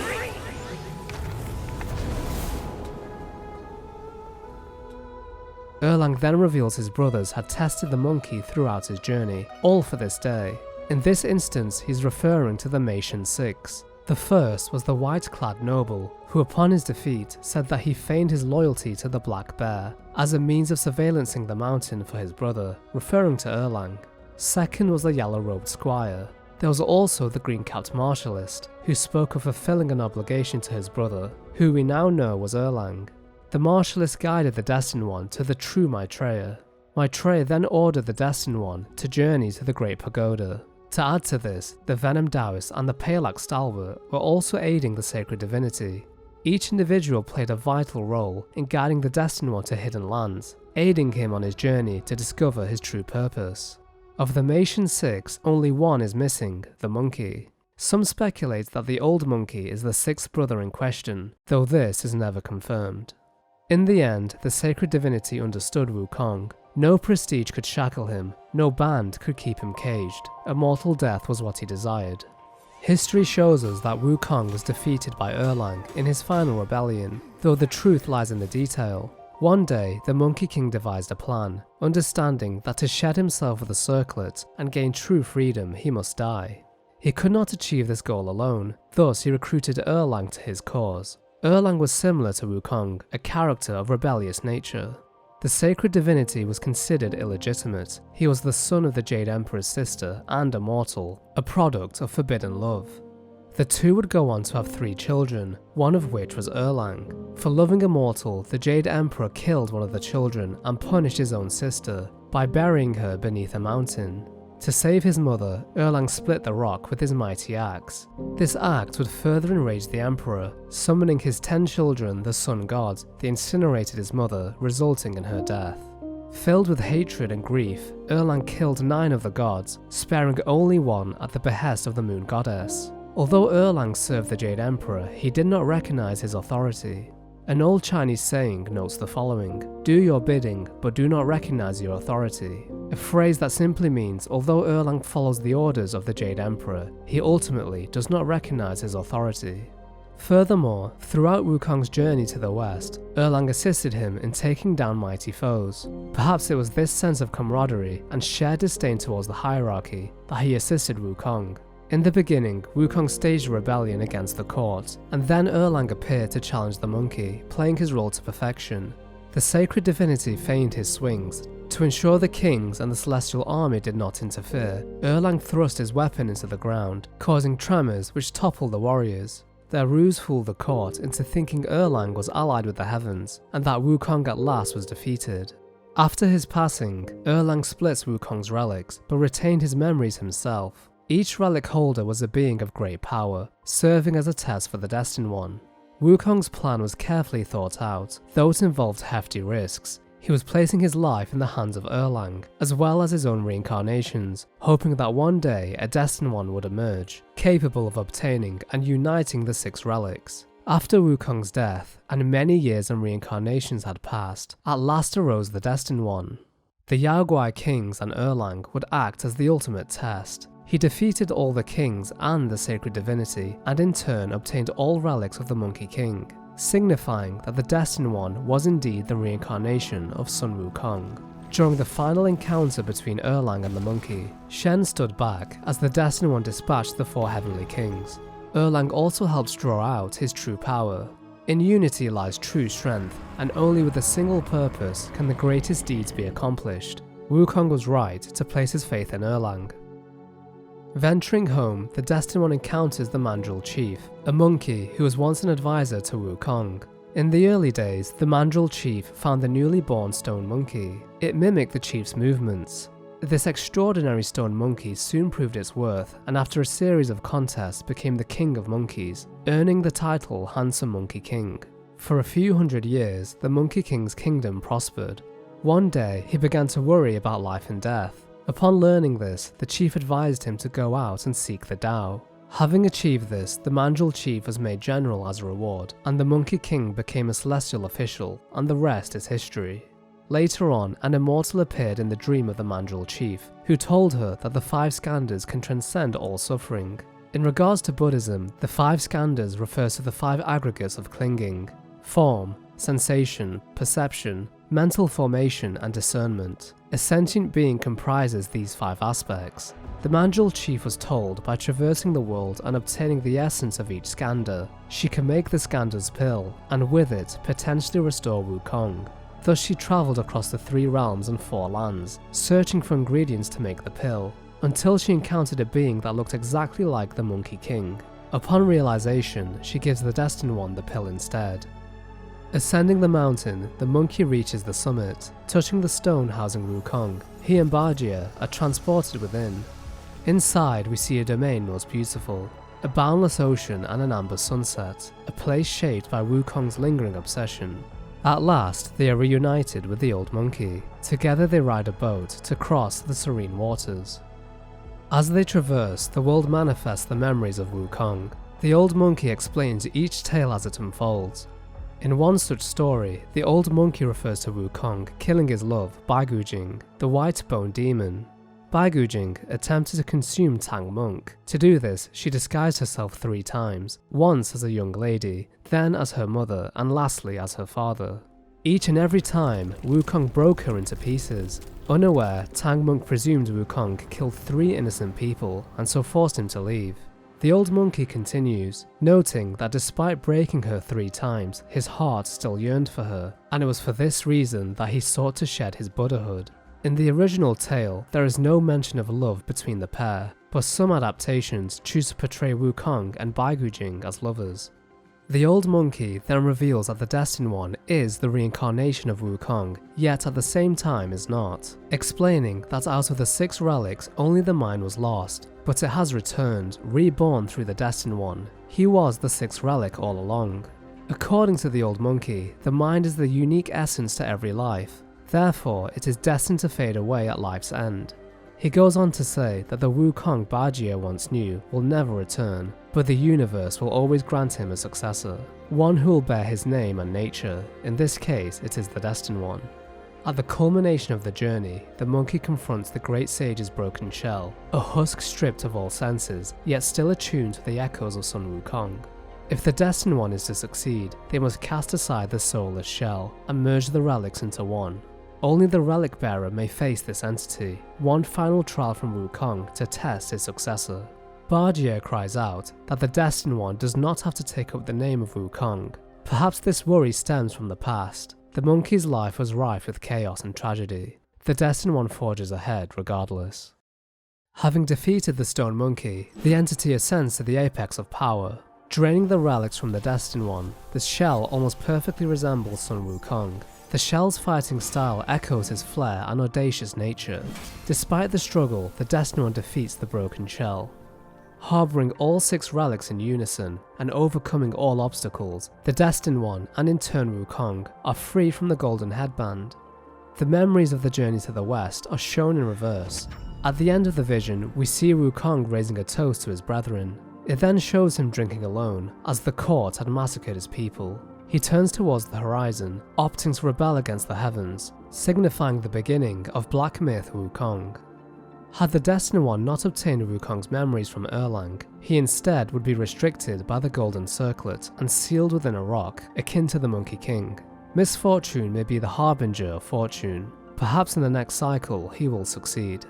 Erlang then reveals his brothers had tested the monkey throughout his journey, all for this day. In this instance, he's referring to the Mason 6. The first was the white-clad noble, who upon his defeat said that he feigned his loyalty to the Black Bear, as a means of surveillancing the mountain for his brother, referring to Erlang. Second was the yellow-robed squire. There was also the green-capped martialist, who spoke of fulfilling an obligation to his brother, who we now know was Erlang. The martialist guided the Destined One to the true Maitreya. Maitreya then ordered the Destined One to journey to the Great Pagoda. To add to this, the Venom Taoist and the Pale-Axe Stalwart were also aiding the sacred divinity. Each individual played a vital role in guiding the Destined One to hidden lands, aiding him on his journey to discover his true purpose. Of the Mason 6, only one is missing, the monkey. Some speculate that the old monkey is the 6th brother in question, though this is never confirmed. In the end, the sacred divinity understood Wukong. No prestige could shackle him, no band could keep him caged. A mortal death was what he desired. History shows us that Wukong was defeated by Erlang in his final rebellion, though the truth lies in the detail. One day, the Monkey King devised a plan, understanding that to shed himself with a circlet and gain true freedom, he must die. He could not achieve this goal alone, thus he recruited Erlang to his cause. Erlang was similar to Wukong, a character of rebellious nature. The sacred divinity was considered illegitimate. He was the son of the Jade Emperor's sister and a mortal, a product of forbidden love. The two would go on to have 3 children, one of which was Erlang. For loving a mortal, the Jade Emperor killed one of the children and punished his own sister by burying her beneath a mountain. To save his mother, Erlang split the rock with his mighty axe. This act would further enrage the Emperor, summoning his 10 children, the Sun God. They incinerated his mother, resulting in her death. Filled with hatred and grief, Erlang killed 9 of the gods, sparing only one at the behest of the Moon Goddess. Although Erlang served the Jade Emperor, he did not recognize his authority. An old Chinese saying notes the following: "Do your bidding, but do not recognize your authority." A phrase that simply means although Erlang follows the orders of the Jade Emperor, he ultimately does not recognize his authority. Furthermore, throughout Wukong's journey to the west, Erlang assisted him in taking down mighty foes. Perhaps it was this sense of camaraderie and shared disdain towards the hierarchy that he assisted Wukong. In the beginning, Wukong staged a rebellion against the court, and then Erlang appeared to challenge the monkey, playing his role to perfection. The sacred divinity feigned his swings. To ensure the kings and the celestial army did not interfere, Erlang thrust his weapon into the ground, causing tremors which toppled the warriors. Their ruse fooled the court into thinking Erlang was allied with the heavens, and that Wukong at last was defeated. After his passing, Erlang splits Wukong's relics, but retained his memories himself. Each relic holder was a being of great power, serving as a test for the Destined One. Wukong's plan was carefully thought out, though it involved hefty risks. He was placing his life in the hands of Erlang, as well as his own reincarnations, hoping that one day a Destined One would emerge, capable of obtaining and uniting the 6 relics. After Wukong's death, and many years and reincarnations had passed, at last arose the Destined One. The Yaoguai kings and Erlang would act as the ultimate test. He defeated all the kings and the sacred divinity, and in turn obtained all relics of the Monkey King, signifying that the Destined One was indeed the reincarnation of Sun Wukong. During the final encounter between Erlang and the monkey, Shen stood back as the Destined One dispatched the 4 heavenly kings. Erlang also helps draw out his true power. In unity lies true strength, and only with a single purpose can the greatest deeds be accomplished. Wukong was right to place his faith in Erlang. Venturing home, the Destined One encounters the Mandrill Chief, a monkey who was once an advisor to Wukong. In the early days, the Mandrill Chief found the newly born stone monkey. It mimicked the chief's movements. This extraordinary stone monkey soon proved its worth, and after a series of contests became the king of monkeys, earning the title Handsome Monkey King. For a few hundred years, the Monkey King's kingdom prospered. One day, he began to worry about life and death. Upon learning this, the chief advised him to go out and seek the Tao. Having achieved this, the Mandrill Chief was made general as a reward, and the Monkey King became a celestial official, and the rest is history. Later on, an immortal appeared in the dream of the Mandrill Chief, who told her that the 5 skandhas can transcend all suffering. In regards to Buddhism, the 5 skandhas refers to the 5 aggregates of clinging: form, sensation, perception, mental formation, and discernment. A sentient being comprises these 5 aspects. The Mandrill Chief was told by traversing the world and obtaining the essence of each skandha, she can make the skandha's pill, and with it potentially restore Wukong. Thus she travelled across the 3 realms and 4 lands, searching for ingredients to make the pill, until she encountered a being that looked exactly like the Monkey King. Upon realization, she gives the Destined One the pill instead. Ascending the mountain, the monkey reaches the summit. Touching the stone housing Wukong, he and Bargia are transported within. Inside, we see a domain most beautiful, a boundless ocean and an amber sunset, a place shaped by Wukong's lingering obsession. At last, they are reunited with the old monkey. Together they ride a boat to cross the serene waters. As they traverse, the world manifests the memories of Wukong. The old monkey explains each tale as it unfolds. In one such story, the old monkey refers to Wukong killing his love, Baigujing, the white bone demon. Baigujing attempted to consume Tang Monk. To do this, she disguised herself 3 times, once as a young lady, then as her mother, and lastly as her father. Each and every time, Wukong broke her into pieces. Unaware, Tang Monk presumed Wukong killed 3 innocent people, and so forced him to leave. The old monkey continues, noting that despite breaking her 3 times, his heart still yearned for her, and it was for this reason that he sought to shed his Buddhahood. In the original tale, there is no mention of love between the pair, but some adaptations choose to portray Wukong and Baigujing as lovers. The old monkey then reveals that the Destined One is the reincarnation of Wukong, yet at the same time is not, explaining that out of the 6 relics only the mind was lost, but it has returned, reborn through the Destined One. He was the 6th relic all along. According to the old monkey, the mind is the unique essence to every life. Therefore, it is destined to fade away at life's end. He goes on to say that the Wukong Bargia once knew will never return, but the universe will always grant him a successor, one who will bear his name and nature. In this case, it is the Destined One. At the culmination of the journey, the monkey confronts the great sage's broken shell, a husk stripped of all senses, yet still attuned to the echoes of Sun Wukong. If the Destined One is to succeed, they must cast aside the soulless shell and merge the relics into one. Only the relic bearer may face this entity, one final trial from Wukong to test his successor. Bargia cries out that the Destined One does not have to take up the name of Wukong. Perhaps this worry stems from the past. The monkey's life was rife with chaos and tragedy. The Destined One forges ahead regardless. Having defeated the stone monkey, the entity ascends to the apex of power. Draining the relics from the Destined One, the shell almost perfectly resembles Sun Wukong. The shell's fighting style echoes his flair and audacious nature. Despite the struggle, the Destined One defeats the broken shell. Harboring all 6 relics in unison and overcoming all obstacles, the Destined One, and in turn Wukong, are free from the golden headband. The memories of the journey to the west are shown in reverse. At the end of the vision, we see Wukong raising a toast to his brethren. It then shows him drinking alone, as the court had massacred his people. He turns towards the horizon, opting to rebel against the heavens, signifying the beginning of Black Myth Wukong. Had the Destined One not obtained Wukong's memories from Erlang, he instead would be restricted by the Golden Circlet and sealed within a rock, akin to the Monkey King. Misfortune may be the harbinger of fortune. Perhaps in the next cycle he will succeed.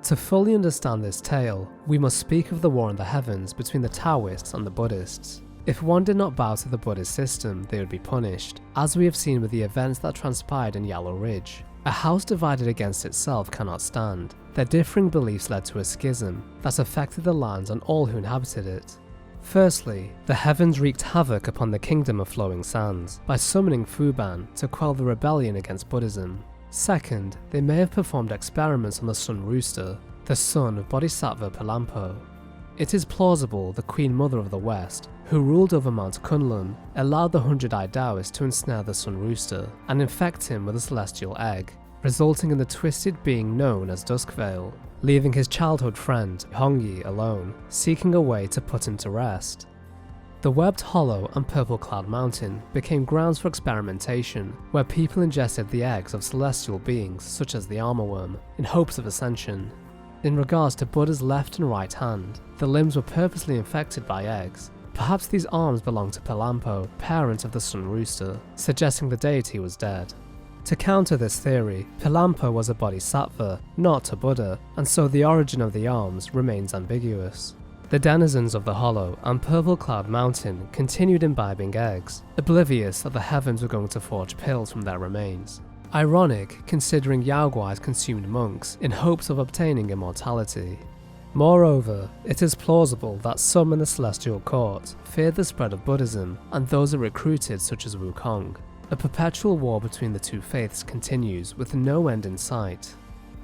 To fully understand this tale, we must speak of the war in the heavens between the Taoists and the Buddhists. If one did not bow to the Buddhist system, they would be punished, as we have seen with the events that transpired in Yellow Ridge. A house divided against itself cannot stand. Their differing beliefs led to a schism that affected the lands and all who inhabited it. Firstly, the heavens wreaked havoc upon the kingdom of flowing sands by summoning Fuban to quell the rebellion against Buddhism. Second, they may have performed experiments on the Sun Rooster, the son of Bodhisattva Palampo. It is plausible the Queen Mother of the West, who ruled over Mount Kunlun, allowed the 100-eyed Taoist to ensnare the Sun Rooster and infect him with a celestial egg, resulting in the twisted being known as Duskvale, leaving his childhood friend Hongyi alone, seeking a way to put him to rest. The webbed hollow and purple cloud mountain became grounds for experimentation, where people ingested the eggs of celestial beings such as the armor worm, in hopes of ascension. In regards to Buddha's left and right hand, the limbs were purposely infected by eggs. Perhaps these arms belonged to Palampo, parent of the Sun Rooster, suggesting the deity was dead. To counter this theory, Palampo was a bodhisattva, not a Buddha, and so the origin of the arms remains ambiguous. The denizens of the Hollow and Purple Cloud Mountain continued imbibing eggs, oblivious that the heavens were going to forge pills from their remains. Ironic, considering Yaoguais consumed monks in hopes of obtaining immortality. Moreover, it is plausible that some in the Celestial Court feared the spread of Buddhism and those it recruited, such as Wukong. A perpetual war between the two faiths continues with no end in sight.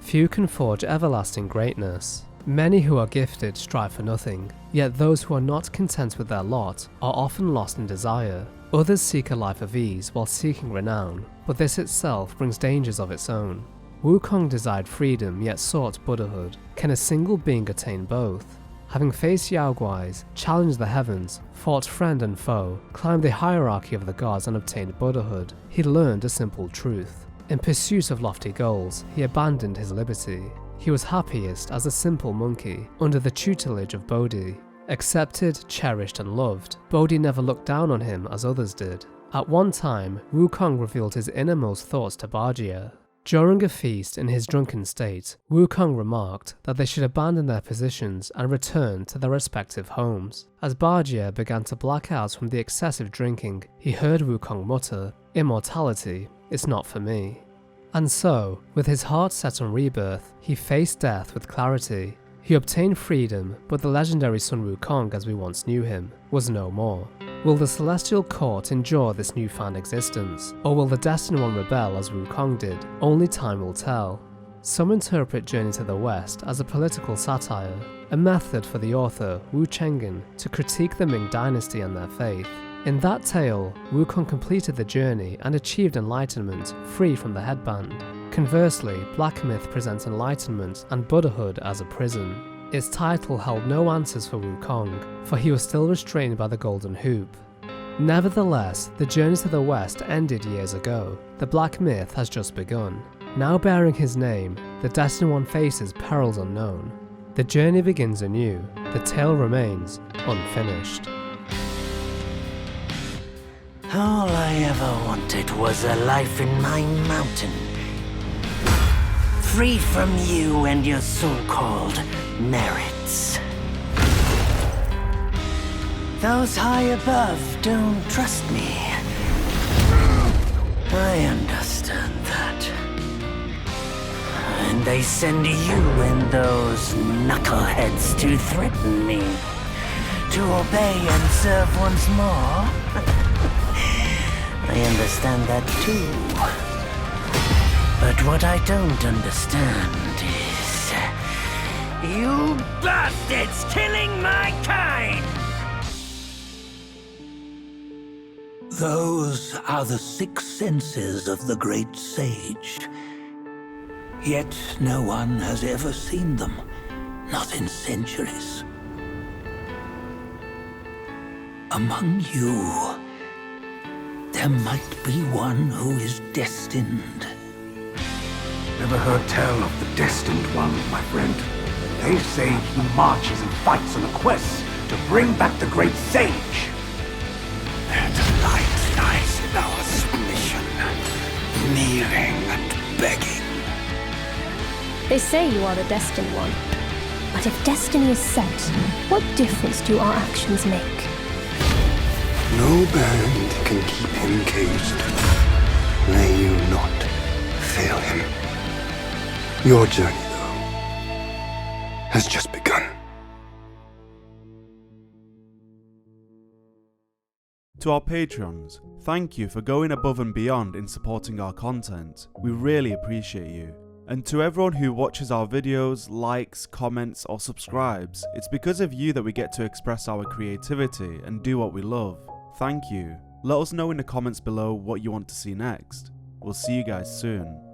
Few can forge everlasting greatness. Many who are gifted strive for nothing, yet those who are not content with their lot are often lost in desire. Others seek a life of ease while seeking renown, but this itself brings dangers of its own. Wukong desired freedom yet sought Buddhahood. Can a single being attain both? Having faced Yaoguais, challenged the heavens, fought friend and foe, climbed the hierarchy of the gods and obtained Buddhahood, he learned a simple truth. In pursuit of lofty goals, he abandoned his liberty. He was happiest as a simple monkey, under the tutelage of Bodhi. Accepted, cherished and loved, Bodhi never looked down on him as others did. At one time, Wukong revealed his innermost thoughts to Bargia. During a feast in his drunken state, Wukong remarked that they should abandon their positions and return to their respective homes. As Bargia began to black out from the excessive drinking, he heard Wukong mutter, "Immortality, it's not for me." And so, with his heart set on rebirth, he faced death with clarity. He obtained freedom, but the legendary Sun Wukong as we once knew him was no more. Will the Celestial Court endure this newfound existence, or will the Destined One rebel as Wukong did? Only time will tell. Some interpret Journey to the West as a political satire, a method for the author, Wu Chenggen, to critique the Ming dynasty and their faith. In that tale, Wukong completed the journey and achieved enlightenment, free from the headband. Conversely, Black Myth presents enlightenment and Buddhahood as a prison. Its title held no answers for Wukong, for he was still restrained by the Golden Hoop. Nevertheless, the journey to the West ended years ago. The Black Myth has just begun. Now bearing his name, the Destined One faces perils unknown. The journey begins anew. The tale remains unfinished. All I ever wanted was a life in my mountain. Free from you and your so-called merits. Those high above don't trust me. I understand that. And they send you and those knuckleheads to threaten me. To obey and serve once more. I understand that too. But what I don't understand is... you bastards killing my kind! Those are the six senses of the great sage. Yet no one has ever seen them, not in centuries. Among you, there might be one who is destined. Never heard tell of the Destined One, my friend. They say he marches and fights on a quest to bring back the great sage. Their delight lies in our submission, kneeling and begging. They say you are the destined one. But if destiny is set, what difference do our actions make? No band can keep him caged. May you not fail him. Your journey, though, has just begun. To our Patreons, thank you for going above and beyond in supporting our content. We really appreciate you. And to everyone who watches our videos, likes, comments or subscribes, it's because of you that we get to express our creativity and do what we love. Thank you. Let us know in the comments below what you want to see next. We'll see you guys soon.